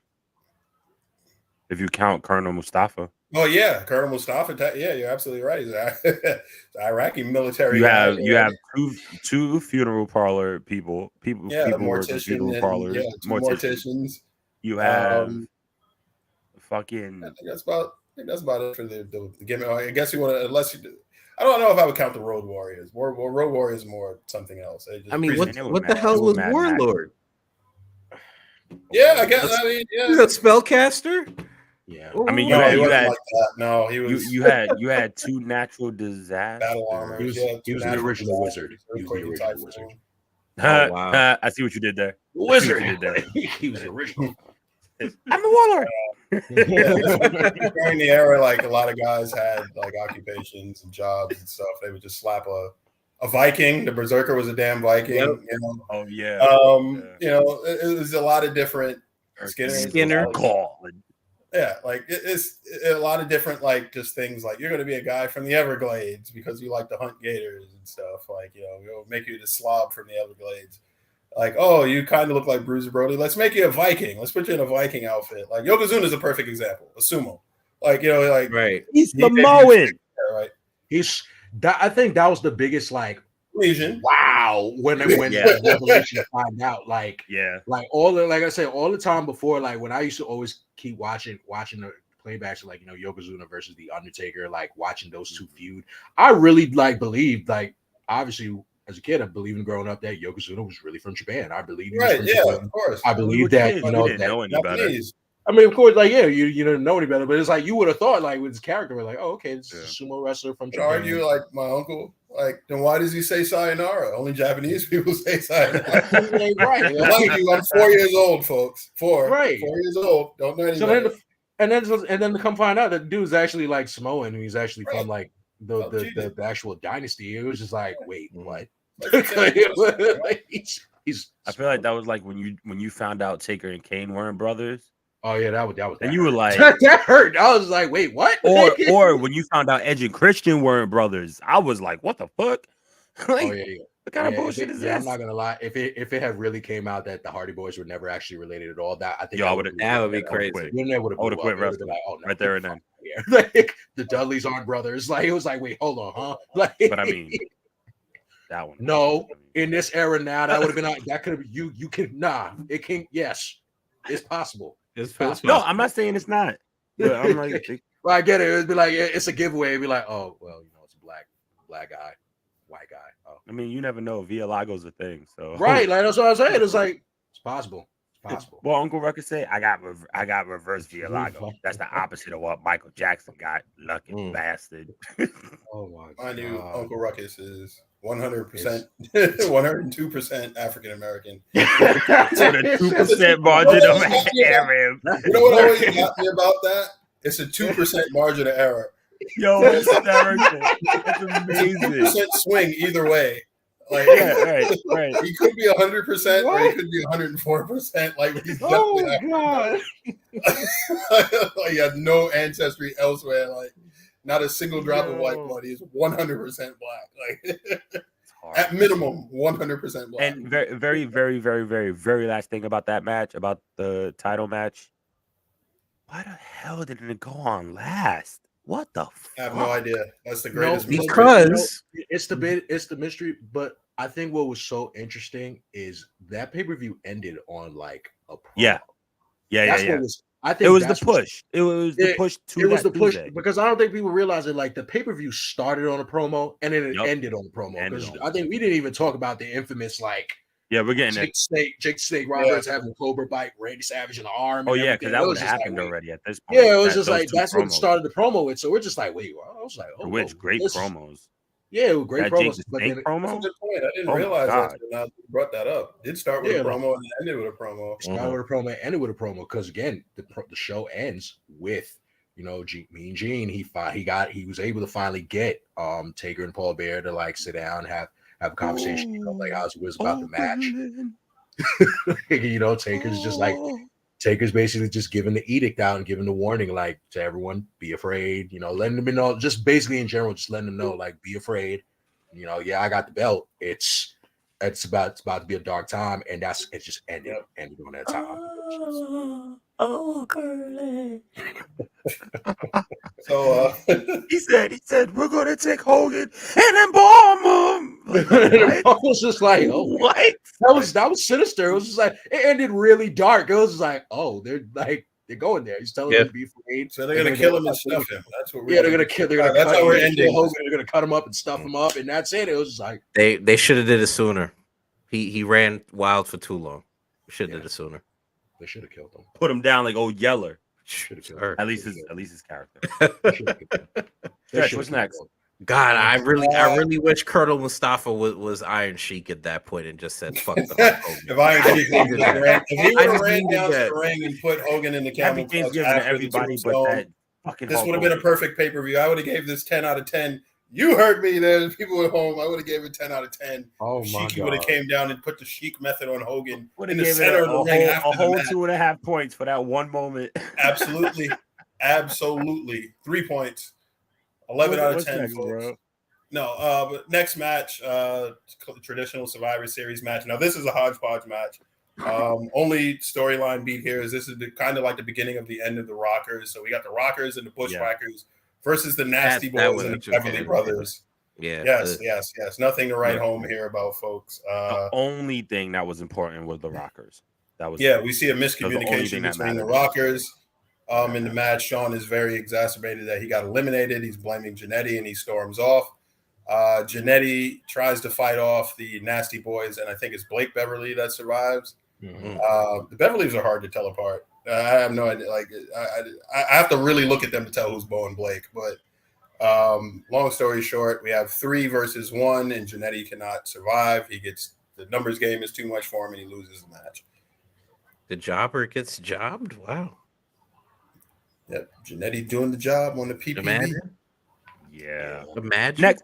If you count Colonel Mustafa. Oh yeah, Colonel Mustafa. Yeah, you're absolutely right. He's an Iraqi military You guy. have two funeral parlor people Yeah, a working mortician funeral and parlors. two morticians. You have I fucking. think that's about it for the gimmick. I guess you want to, unless you do. I don't know if I would count the Road Warriors. Road Warriors more something else. I mean, what the hell was Warlord? Yeah, I guess. I mean, yeah. He's a spellcaster. Yeah, I mean, you had like that. No, he was. You had two natural disasters. Battle armors. He was the original wizard. He was the original wizard. Oh, wow. I see what you did there. Wizard. He was the original. I'm the warlord. During the era, like a lot of guys had like occupations and jobs and stuff. They would just slap a Viking. The Berserker was a damn Viking. Yep. You know? Oh yeah. You know, it was a lot of different Skinner. Yeah, like it's a lot of different like just things like you're going to be a guy from the Everglades because you like to hunt gators and stuff. Like, you know, we'll make you the slob from the Everglades. Like, oh, you kind of look like Bruiser Brody. Let's make you a Viking. Let's put you in a Viking outfit. Like Yokozuna is a perfect example. A sumo. Like, you know, like right. He's Samoan. Right. He's that. I think that was the biggest like lesion. Wow. When the revelation find out, like all the, like I said, all the time before, like when I used to always keep watching the playbacks of like, you know, Yokozuna versus the Undertaker, like watching those two feud. I really like believed, like obviously as a kid, I believed in growing up that Yokozuna was really from Japan. I believe he was from Japan. Of course. I believe that, you know, didn't know any better. I mean, of course, like, yeah, you didn't know any better, but it's like you would have thought, like, with his character, we're like, oh, okay, this is a sumo wrestler from Japan. Argue like my uncle, like, then why does he say sayonara? Only Japanese people say sayonara. Right. Like you, I'm 4 years old, folks. 4 years old. Don't know anybody. So and then to come find out that dude's actually like Samoan, and he's actually from like the actual dynasty. It was just like, wait, what? He's I feel like that was like when you found out Taker and Kane weren't brothers. Oh yeah, that was. And you were like, that hurt. I was like, wait, what? Or when you found out Edge and Christian weren't brothers, I was like, what the fuck? Like, oh yeah. What kind of bullshit is this? I'm not gonna lie. If it had really came out that the Hardy Boys were never actually related at all, that I think that would be crazy. I would have quit wrestling right there and then. Like the Dudleys aren't brothers. Like it was like, wait, hold on, huh? Like, but I mean, that one. No, in this era now, that would have been that could have you can it can it's possible. It's possible. No, I'm not saying it's not. But I'm like, well, I get it. It'd be like it's a giveaway. It'd be like, oh well, you know, it's a black guy, white guy. Oh, I mean, you never know. Via Lago's a thing, so right. Like that's what I'm saying. It's like it's possible. It's possible. Well, Uncle Ruckus say I got reverse Via Lago. That's the opposite of what Michael Jackson got. Lucky bastard. Oh my god. I knew Uncle Ruckus is 100%, 102% African American. So the 2% margin of error. You know what always got me about that? It's a 2% margin of error. Yo, it's hysterical. That's amazing. 2% swing either way. Like, right. He could be 100%, or he could be 104%. Like, he's definitely God. Like, he has no ancestry elsewhere. Like, not a single drop of white blood. He's 100% black. Like, at minimum, 100% black. And very, very, very, very, very, very last thing about that match, about the title match. Why the hell did it go on last? What the fuck? I have no idea. That's the greatest mystery. Because it's the mystery. But I think what was so interesting is that pay-per-view ended on like a promo. Yeah. I think it was the push. It was the push to it was the push Tuesday. because I don't think people realize it. Like the pay-per-view started on a promo and then it ended on a promo. Because I think we didn't even talk about the infamous we're getting Jake Snake Roberts having Cobra bite Randy Savage in the arm. Oh yeah, because that would have happened already at this point. Yeah, it was just like that's what started the promo with. So we're just like, wait, I was like, which great promos. Yeah, great promos. But then, promo? That's a good point. I didn't realize that until you brought that up. It did start with a promo and ended with a promo. Started with a promo and ended with a promo because again, the show ends with Mean Gene. He was able to finally get Taker and Paul Bearer to like sit down, have a conversation. Like how it was about the match. Taker's just like. Taker's basically just giving the edict out and giving the warning, like to everyone, be afraid, letting them know, just basically in general, just letting them know, like, be afraid. I got the belt. It's about to be a dark time, and it just ended on that time. Oh, Curly. So he said we're gonna take Hogan and embalm him. I was just like, oh, what? That was sinister. It was just like it ended really dark. It was just like, oh, they're going there. He's telling them to be afraid. So they're gonna kill him and stuff him. That's what we're they're gonna kill. They're gonna that's cut how we're Hogan. ending. They're gonna cut him up and stuff him up, and that's it. It was just like they should have did it sooner. He ran wild for too long. Should have did it sooner. They should have killed him. Put him down like old Yeller. Should have killed Sure. him. At least his character. Stretch, Stretch, what's next? God, I really wish Colonel Mustafa was Iron Sheik at that point and just said, "Fuck the Hulk Hogan." If Iron Sheik if he would have ran down to that. the ring and put Hogan in the camel Happy clutch Thanksgiving to after the everybody, but tombstone, that fucking this Hulk would have been a Hogan. perfect pay-per-view. I would have gave this 10 out of 10. You heard me. There's people at home. I would have gave it 10 out of 10. Oh my Sheik would have God. came down and put the Sheik method on Hogan Would in have the given center it of the ring after a the whole match. 2.5 points for that one moment. Absolutely. 3 points. 11 out of What's 10, next, folks. bro? No, but next match, traditional Survivor Series match. Now, this is a hodgepodge match. Only storyline beat here is this is kind of like the beginning of the end of the Rockers. So we got the Rockers and the Bushwhackers versus the Nasty That Boys and the was Beverly okay. Brothers. Yeah. Yes. Nothing to write home here about, folks. The only thing that was important was the Rockers. That was We see a That was the only miscommunication thing that between the mattered. Rockers. In the match, Sean is very exacerbated that he got eliminated. He's blaming Jannetty and he storms off. Jannetty tries to fight off the Nasty Boys, and I think it's Blake Beverly that survives. Mm-hmm. The Beverleys are hard to tell apart. I have no idea. Like, I have to really look at them to tell who's Bo and Blake. But long story short, we have 3 versus 1, and Jannetty cannot survive. He gets the numbers game is too much for him, and he loses the match. The jobber gets jobbed. Wow. Yep, Jannetty doing the job on the PPV. Imagine. Yeah. Imagine. Next.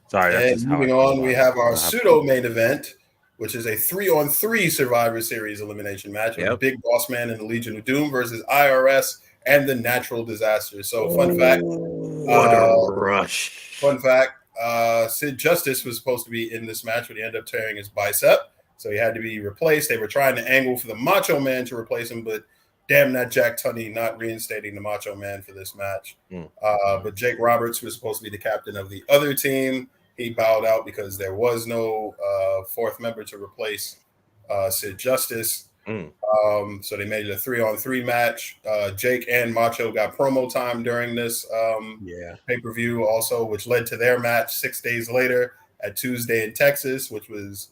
Sorry. That's And just how moving I on, feel we about have it. our pseudo main event, which is a 3-on-3 Survivor Series elimination match with Big Boss Man and the Legion of Doom versus IRS and the Natural Disasters. So, fun fact. What a rush. Fun fact. Sid Justice was supposed to be in this match, but he ended up tearing his bicep, so he had to be replaced. They were trying to angle for the Macho Man to replace him, but damn that Jack Tunney not reinstating the Macho Man for this match. But Jake Roberts was supposed to be the captain of the other team. He bowed out because there was no fourth member to replace Sid Justice. So they made it a 3-on-3 match. Jake and Macho got promo time during this pay-per-view also, which led to their match 6 days later at Tuesday in Texas, which was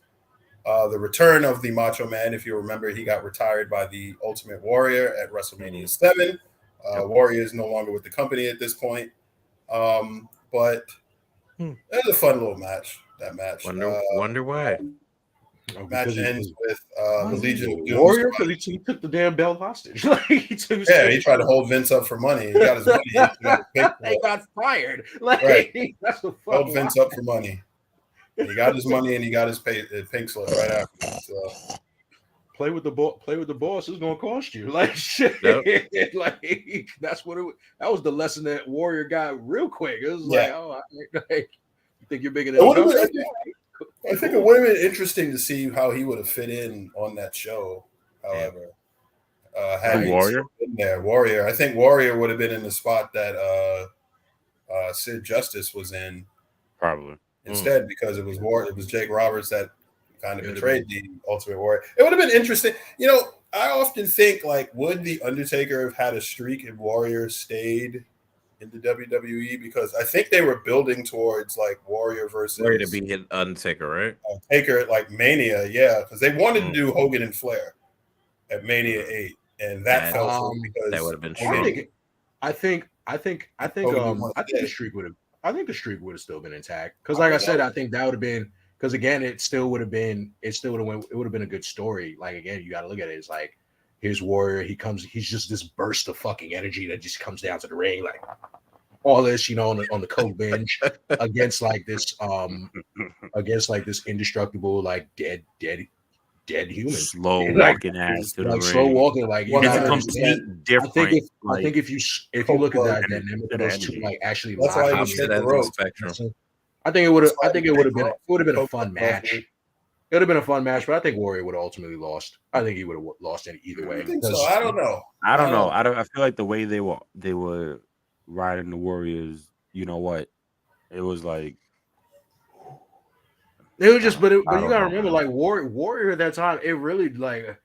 the return of the Macho Man. If you remember, he got retired by the Ultimate Warrior at WrestleMania 7. Warrior is no longer with the company at this point. But it was a fun little match, that match. Wonder why. Match ends with the Legion of Doom. Warrior, because he took the damn belt hostage. He tried to hold Vince up for money. He got his money. He got fired. Right. That's the Held Vince up for money. He got his money and he got his pink slip right after. So. Play with the boss is gonna cost you. Like shit. Yep. Like that's what that was the lesson that Warrior got real quick. It was like, you think you're bigger than I think it would have been interesting to see how he would have fit in on that show. However, had Warrior been there, Warrior. I think Warrior would have been in the spot that Sid Justice was in, probably instead because it was Jake Roberts that kind of betrayed the Ultimate Warrior. It would have been interesting. You know, I often think like, would the Undertaker have had a streak if Warrior stayed in the WWE? Because I think they were building towards like Warrior versus Warrior to be hit Undertaker, right? Taker at like Mania, because they wanted to do Hogan and Flair at Mania 8, and that fell through because that would have been true. I think the streak would have. I think the streak would have still been intact because, like I said, I think that would have been because again, it would have been a good story. Like again, you got to look at it. It's like here's Warrior. He's just this burst of fucking energy that just comes down to the ring, like all this, on the coke binge against this indestructible, like dead human, slow walking ass to the ring. Slow walking, like it's a complete different. I think if you look at that dynamic of those two, like actually, that's why you said the rope. Spectrum. I think it would have been a fun match. It would have been a fun match, but I think Warrior would have ultimately lost. I think he would have lost in either way. I think so. I don't know. I don't know. I feel like the way they were riding the Warriors. You know what? It was like it was just, but you gotta remember, like Warrior at that time, it really like.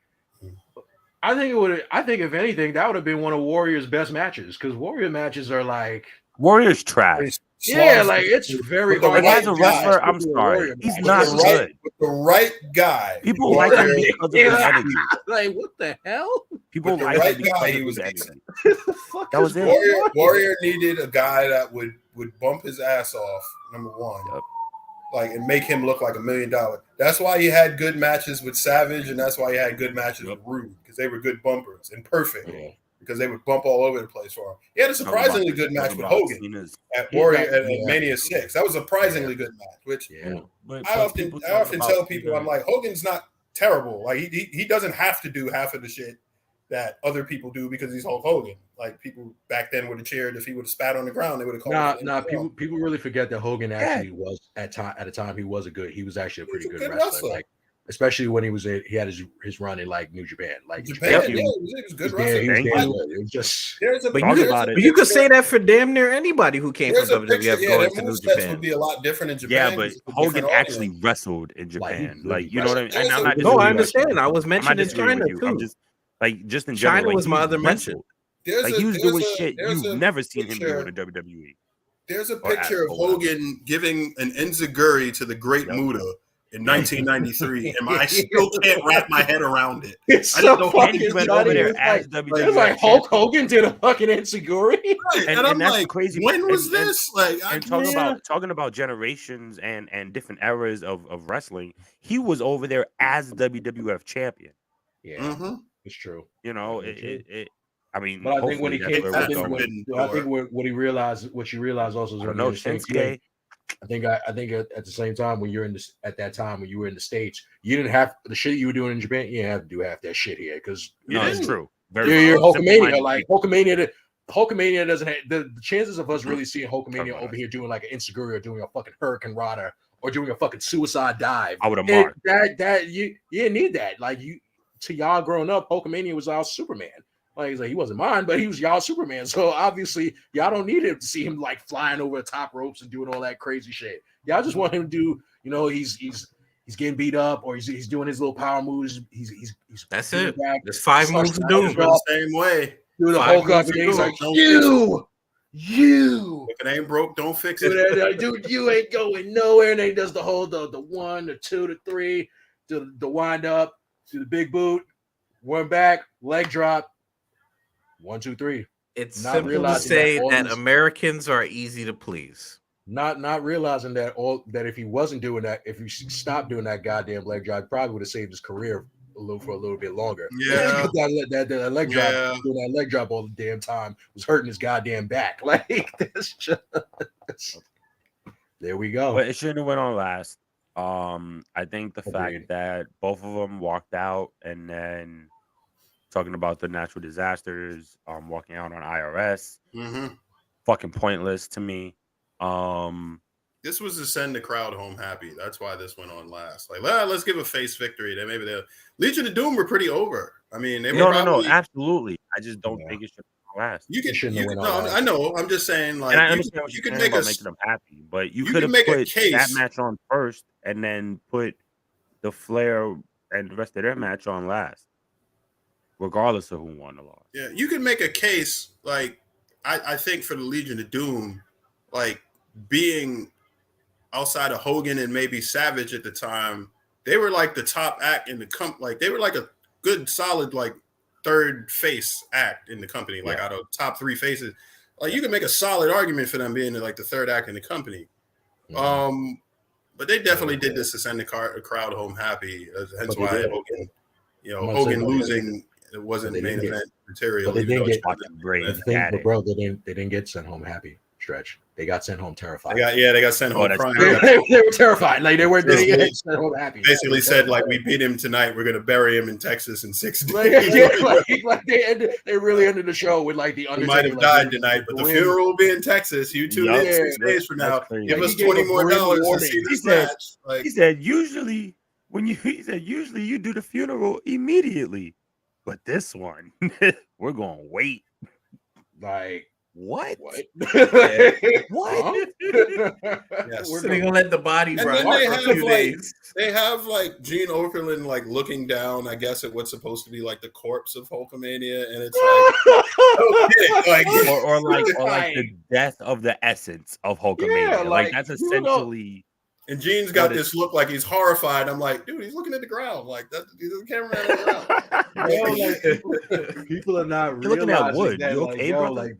I think it would. I think if anything, that would have been one of Warrior's best matches because Warrior matches are like Warrior's trash. Yeah, like it's very hard. As a wrestler, I'm sorry, he's not good. With the right guy, people like him because of his energy. Like what the hell? People with the like right him because guy, of he his was energy. That was it. Warrior needed a guy that would bump his ass off. Number one. Yep. Like and make him look like $1 million. That's why he had good matches with Savage, and that's why he had good matches with Rude because they were good bumpers and perfect because they would bump all over the place for him. He had a surprisingly good match with Hogan at Warrior at Mania 6. That was a surprisingly good match. Which I often tell people, I'm like, Hogan's not terrible. Like he doesn't have to do half of the shit that other people do because he's Hulk Hogan. Like people back then would have cheered if he would have spat on the ground. They would have called. People really forget that Hogan actually was at a time he was actually a pretty good wrestler. Like especially when he had his run in like New Japan. Like Japan, he was a good wrestler. It was just but you could say that for damn near anybody who came from WWF going to New Japan. Would be a lot different in Japan. Yeah, but Hogan actually wrestled in Japan. Like you know what I mean? No, I understand. I was mentioning China too. I'm just in general. China was my other mention. Like he was doing shit you've never seen him do in the WWE. There's a picture of Hogan giving an enziguri to the Great Muta in 1993, and I still can't wrap my head around it. It's I don't know fucking he went funny. over there as WWE. It's like Hulk Hogan did a fucking enziguri. Right. And I'm like, crazy. When was this? Like, talking about generations and different eras of wrestling, he was over there as WWF champion. Yeah, it's true. You know, I mean, but I think when he came, I think what you realize also is when you're Shinsuke. I think at the same time when you're at that time when you were in the States, you didn't have the shit you were doing in Japan. You didn't have to do half that shit here because it's true. You're Hulkamania. Like Hulkamania doesn't have the chances of us really seeing Hulkamania over here doing like an enziguri or doing a fucking Hurricane Rana or doing a fucking suicide dive. I would have marked that you didn't need that. Like to y'all growing up, Hulkamania was our Superman. Like he's like he wasn't mine, but he was y'all Superman. So obviously y'all don't need him to see him like flying over the top ropes and doing all that crazy shit. Y'all just want him to do, he's getting beat up or he's doing his little power moves. He's that's it. Back. There's 5 moves to do the same way. Do the Hulk up and he's like, you. If it ain't broke, don't fix it. Dude, you ain't going nowhere. And then he does the whole the 1, the 2, the 3, the wind up, to the big boot, one back, leg drop. 1, 2, 3. It's simple to say that Americans are easy to please. Not realizing that if he wasn't doing that, if he stopped doing that goddamn leg drop, he probably would have saved his career for a little bit longer. Yeah, that leg drop, doing that leg drop all the damn time was hurting his goddamn back. Like this, there we go. But it shouldn't have went on last. I think the fact that both of them walked out and then. Talking about the natural disasters, walking out on IRS, fucking pointless to me. This was to send the crowd home happy. That's why this went on last. Like, let's give a face victory. Then maybe the Legion of Doom were pretty over. I mean, they were no, absolutely. I just don't think it should last. I know. I'm just saying, like, and I understand what you can make making them happy, but you could have put that match on first and then put the Flair and the rest of their match on last. Regardless of who won or lost. Yeah, you can make a case, like, I think for the Legion of Doom, like, being outside of Hogan and maybe Savage at the time, they were, like, the top act in the like, they were, like, a good, solid, like, third face act in the company, like, out of top 3 faces. Like, you can make a solid argument for them being, like, the third act in the company. But they definitely did this to send the crowd home happy. Hence why Hogan, Hogan losing... It wasn't main event material. But they didn't get great. Bro, they didn't get sent home happy. Stretch. They got sent home terrified. They got sent home crying. They were terrified. Like they get sent home happy. Basically said like we beat him tonight. We're gonna bury him in Texas in 6 days. Like they really ended the show with like the Undertaker. He might have died tonight, but the funeral will be in Texas. You tune in 6 days from now. Give us $20 more to see this match. He said usually he said usually you do the funeral immediately, but this one we're gonna wait. Like What? what? Yeah. What? Yes. So they're gonna let the body And rot then they for a have few like days. Gene Okerlund like looking down, I guess, at what's supposed to be like the corpse of Hulkamania, and it's like, okay, or like the death of the essence of Hulkamania. Yeah, like like, that's you know- essentially. and Gene's got this look like he's horrified. I'm like, dude, he's looking at the ground, like that. He's the cameraman on the ground. Yo, like people are not You're looking at realizing wood. that, You like, okay, yo, brother?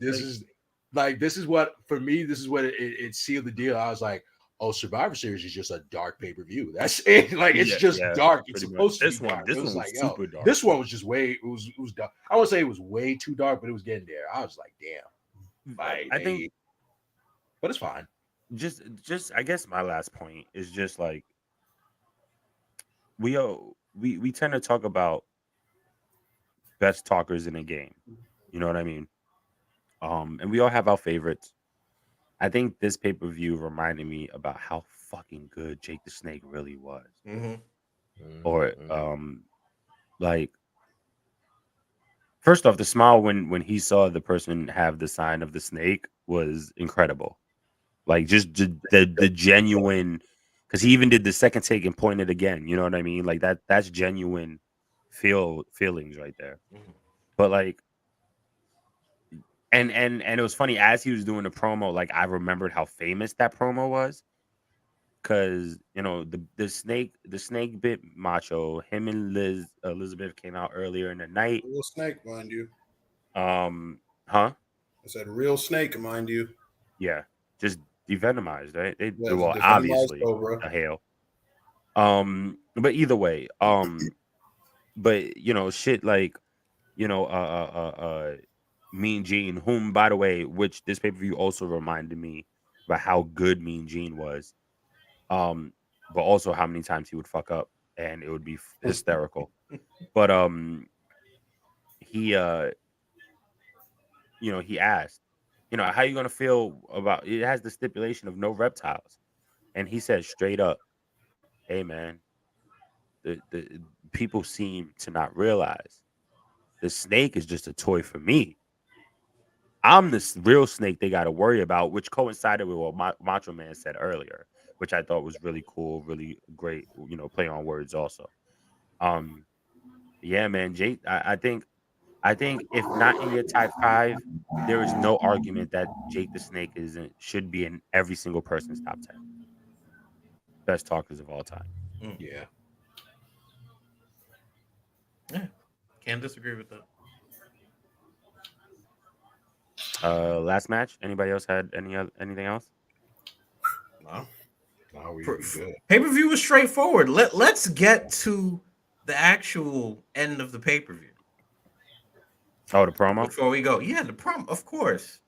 like this is what for me. This is what it sealed the deal. I was like, oh, Survivor Series is just a dark pay-per-view. That's it. Like it's just dark. It's supposed to be dark. This It was one like, was super dark. This one was just it was dark. I would say it was way too dark, but it was getting there. I was like, damn. Like, I think, but it's fine. Just I guess my last point is just like we tend to talk about best talkers in a game. You know what I mean? And we all have our favorites. I think this pay-per-view reminded me about how fucking good Jake the Snake really was. Or like first off, the smile when he saw the person have the sign of the snake was incredible. Like just the genuine, because he even did the second take and pointed again. You know what I mean? Like that's genuine feelings right there. But like, and it was funny as he was doing the promo. Like I remembered how famous that promo was, because you know the snake bit Macho. Him and Elizabeth came out earlier in the night. Real snake, mind you. Huh? I said real snake, mind you. Yeah, just devenomized, right? They Yeah, well, devenomized obviously cobra. a hail. But either way, but you know, shit like, you know, Mean Gene, whom by the way, which this pay-per-view also reminded me about how good Mean Gene was. But also how many times he would fuck up and it would be hysterical. But he you know, he asked, you know, how you gonna feel about it has the stipulation of no reptiles. And he said straight up, hey man, the people seem to not realize the snake is just a toy for me. I'm the real snake they got to worry about, which coincided with what Macho Man said earlier, which I thought was really cool, really great, you know, play on words also. Yeah, man, Jake, I think if not in your top 5, there is no argument that Jake the Snake should be in every single person's top 10 best talkers of all time. Yeah. Can't disagree with that. Last match. Anybody else had anything else? No, we good. Pay-per-view was straightforward. Let's get to the actual end of the pay-per-view. Oh, the promo? Before we go. Yeah, the promo, of course.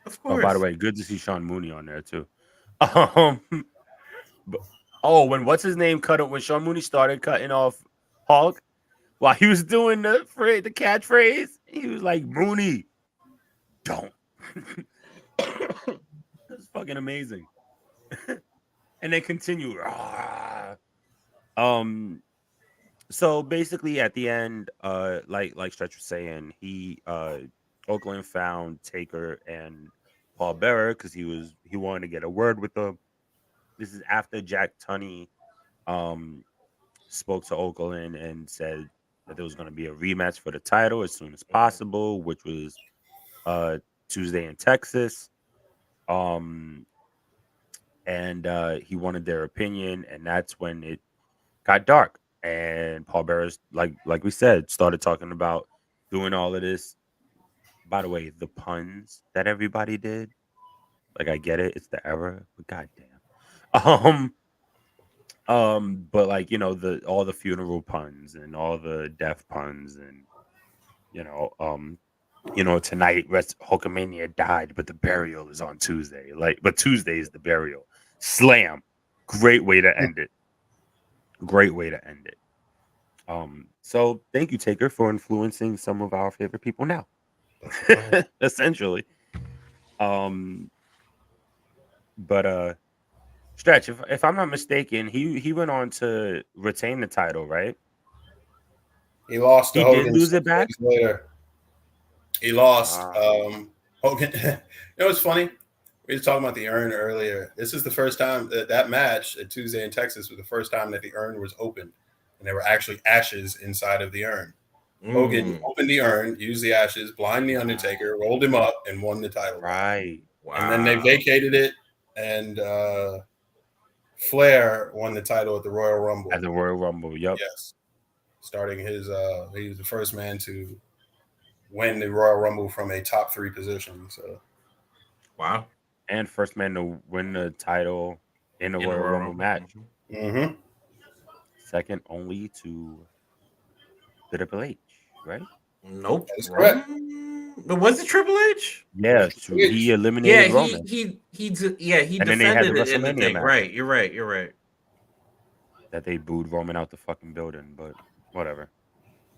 Of course. Oh, by the way, good to see Sean Mooney on there too. But, when what's his name cut it when Sean Mooney started cutting off Hulk while he was doing the catchphrase, he was like, Mooney, don't. That's fucking amazing. And then continue. So basically at the end, like Stretch was saying, he Oakland found Taker and Paul Bearer because he wanted to get a word with them. This is after Jack Tunney spoke to Oakland and said that there was going to be a rematch for the title as soon as possible, which was Tuesday in Texas. And he wanted their opinion, and that's when it got dark. And Paul Bearer's, like we said, started talking about doing all of this. By the way, the puns that everybody did, like I get it, it's the era, but goddamn. But like, you know, all the funeral puns and all the death puns, and you know, tonight Hulkamania died, but the burial is on Tuesday. But Tuesday is the burial. Slam. Great way to end it. Great way to end it. So thank you, Taker, for influencing some of our favorite people now. Essentially. But Stretch, if I'm not mistaken, he went on to retain the title, right? He lost to He did Hogan lose 6 it back. days later. He lost. Ah. Hogan. You know what's funny? We were talking about the urn earlier. This is the first time that match at Tuesday in Texas was the first time that the urn was opened, and there were actually ashes inside of the urn. Hogan opened the urn, used the ashes, blind the Undertaker, rolled him up, and won the title. Right. Wow. And then they vacated it, and Flair won the title at the Royal Rumble. At the Royal Rumble, yep. Yes. Starting his he was the first man to win the Royal Rumble from a top 3 position. So wow. And first man to win the title in the Royal Rumble match. Mm-hmm. Second only to the Triple H, right? Nope. That is correct. But was it Triple H? Yeah, he eliminated Roman. He And then they had defended the it in the WrestleMania thing. match. Right, you're right. That they booed Roman out the fucking building, but whatever.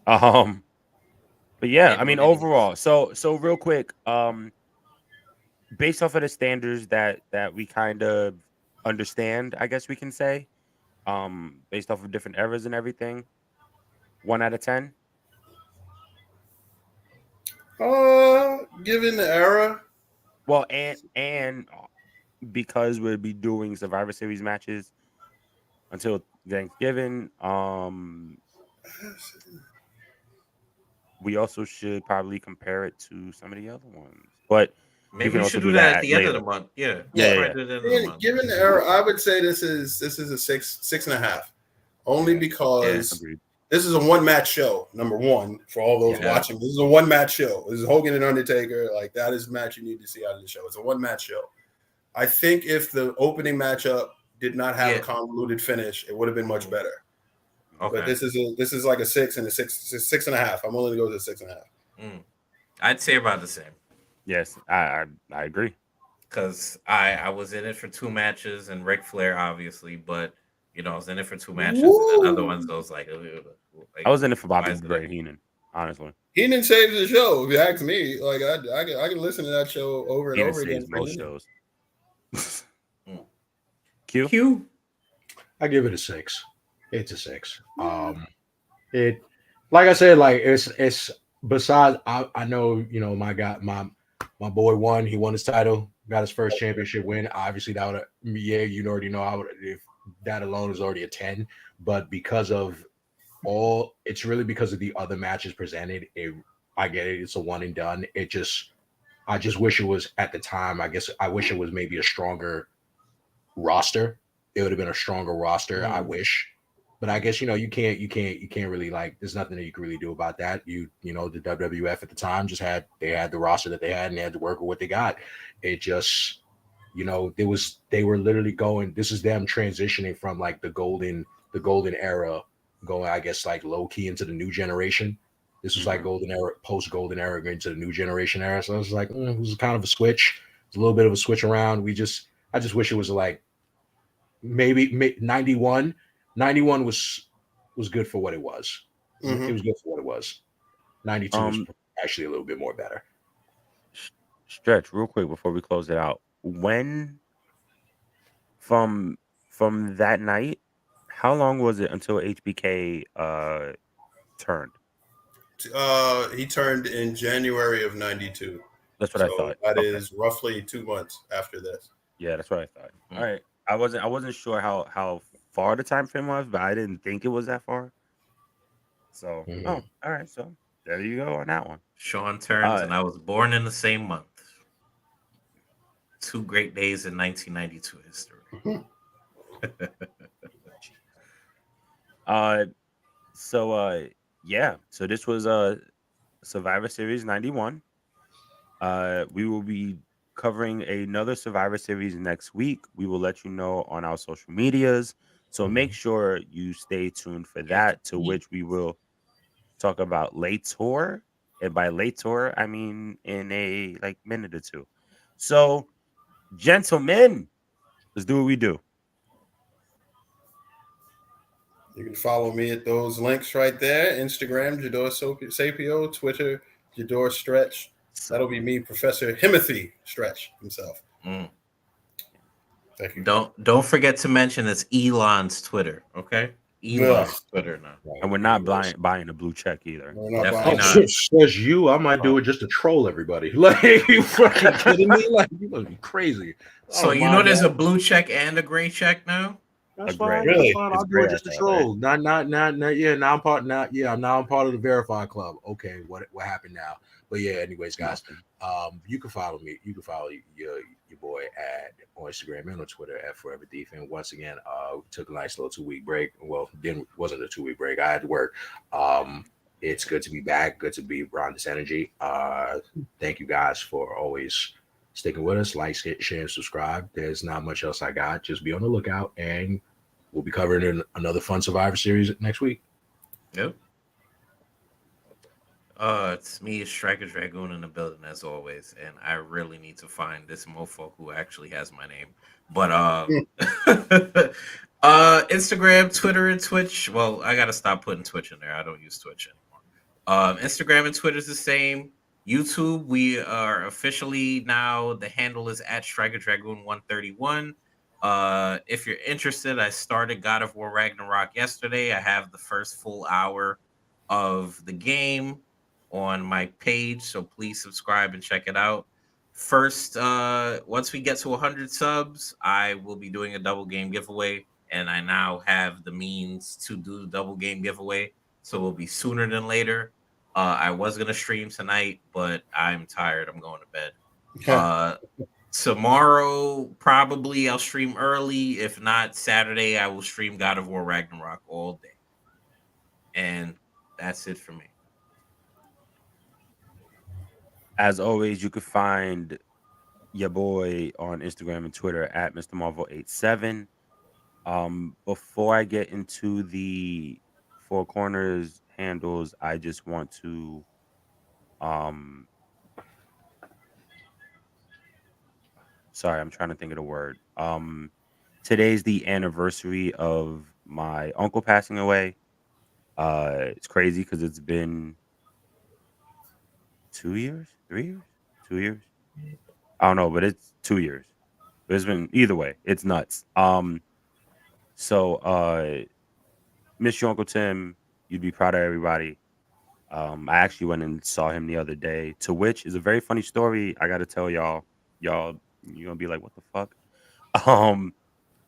But yeah, I mean overall. So real quick, based off of the standards that we kind of understand, I guess we can say, based off of different eras and everything, 1 out of 10. Given the era. Well, and because we'll be doing Survivor Series matches until Thanksgiving, we also should probably compare it to some of the other ones. But maybe we should do that at the end of the month. Yeah. Given the era, I would say this is a 6.5. Only because this is a 1-match show, number one, for all those watching. This is a 1-match show. This is Hogan and Undertaker. Like, that is the match you need to see out of the show. It's a 1-match show. I think if the opening matchup did not have a convoluted finish, it would have been much better. Okay. But this is like a 6 and a 6.5. I'm only going to go to 6.5. I'd say about the same. Yes, I agree. Because I was in it for 2 matches and Ric Flair, obviously, but I was in it for 2 matches. And then other ones, I was like, I was in it for Bobby Ray Heenan, honestly. Heenan saves the show, if you ask me. Like, I can listen to that show over and over again. Most shows. Q? I give it a 6. It's a 6. It, like I said, like it's besides. I know my guy, my boy won. He won his title, got his first championship win. Obviously, that would you already know. I would, if that alone is already a 10. But because of it's really because of the other matches presented. I get it. It's a 1 and done. I just wish it was at the time. I wish it was maybe a stronger roster. It would have been a stronger roster. I wish. But I guess you can't really, like, there's nothing that you can really do about that. The WWF at the time they had the roster that they had and they had to work with what they got. It just they were literally going, this is them transitioning from like the golden era, going, I guess, like low key into the new generation. This was like golden era, post golden era, going to the new generation era. So I was like, it was kind of a switch. It's a little bit of a switch around. I just wish it was like maybe 91 was good for what it was. It was good for what it was. 92 was actually a little bit more better. Stretch, real quick before we close it out. When from that night, how long was it until HBK turned? He turned in January of 92. That's what I thought. That is roughly 2 months after this. Yeah, that's what I thought. All right. I wasn't sure how far the time frame was, but I didn't think it was that far. So all right. So there you go on that one. Sean turns, and I was born in the same month. 2 great days in 1992 history. So this was Survivor Series 91. We will be covering another Survivor Series next week. We will let you know on our social medias. So make sure you stay tuned for that, to which we will talk about later. And by later, I mean in a minute or two. So, gentlemen, let's do what we do. You can follow me at those links right there. Instagram, Jador Sapio. Twitter, Jador Stretch. That'll be me, Professor Himothy Stretch himself. Thank you. Don't forget to mention it's Elon's Twitter. Okay, Elon's Twitter now. And we're not buying a blue check either. Definitely not. Says you, I might do it just to troll everybody. Like, you fucking kidding me? Like, you must be crazy. So you know there's a blue check and a gray check now. That's fine. Really? That's fine. I'll do it just to troll. Not. Yeah, now I'm part. Now, yeah, now I'm part of the Verify Club. Okay, what happened now? But yeah, anyways, guys, you can follow me. You can follow your boy on Instagram and on Twitter at Forever Thief. And once again, took a nice little 2-week break. Well, wasn't a 2-week break. I had to work. It's good to be back. Good to be around this energy. Thank you guys for always sticking with us. Like, share, and subscribe. There's not much else I got. Just be on the lookout, and we'll be covering another fun Survivor Series next week. Yep. It's me, StrykerDragoon, in the building as always, and I really need to find this mofo who actually has my name. But Instagram, Twitter, and Twitch. Well, I gotta stop putting Twitch in there. I don't use Twitch anymore. Instagram and Twitter is the same. YouTube, we are officially now. The handle is at StrykerDragoon131. If you're interested, I started God of War Ragnarok yesterday. I have the first full hour of the game on my page, so please subscribe and check it out. First, once we get to 100 subs, I will be doing a double game giveaway, and I now have the means to do the double game giveaway, so it will be sooner than later. I was gonna stream tonight, but I'm tired. I'm going to bed. Tomorrow, probably I'll stream early. If not, Saturday, I will stream God of War Ragnarok all day. And that's it for me. As always, you can find your boy on Instagram and Twitter at Mr. Marvel87. Before I get into the Four Corners handles, I just want to sorry, I'm trying to think of the word. Today's the anniversary of my uncle passing away. It's crazy because it's been 2 years, 3 years, 2 years. I don't know, but it's 2 years. But it's been either way. It's nuts. So miss you, Uncle Tim. You'd be proud of everybody. I actually went and saw him the other day. To which is a very funny story. I got to tell y'all. Y'all, you're gonna be like, "What the fuck?"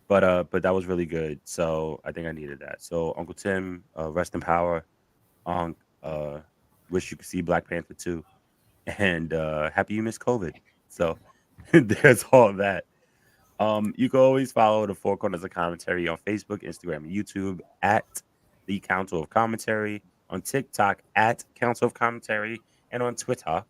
But that was really good. So I think I needed that. So Uncle Tim, rest in power. Wish you could see Black Panther 2. And happy you missed COVID. So there's all that. You can always follow the Four Corners of Commentary on Facebook, Instagram, and YouTube at the Council of Commentary, on TikTok at Council of Commentary, and on Twitter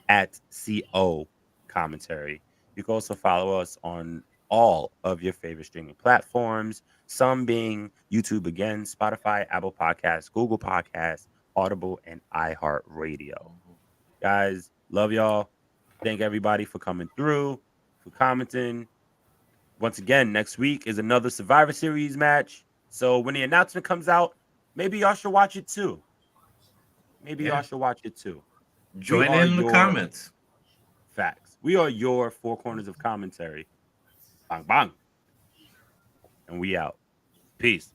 at CO Commentary. You can also follow us on all of your favorite streaming platforms, some being YouTube again, Spotify, Apple Podcasts, Google Podcasts, Audible, and iHeartRadio. Guys, love y'all. Thank everybody for coming through, for commenting. Once again, next week is another Survivor Series match. So when the announcement comes out, maybe y'all should watch it too. Y'all should watch it too. Join in the comments. Facts. We are your Four Corners of Commentary. Bang, bang. And we out. Peace.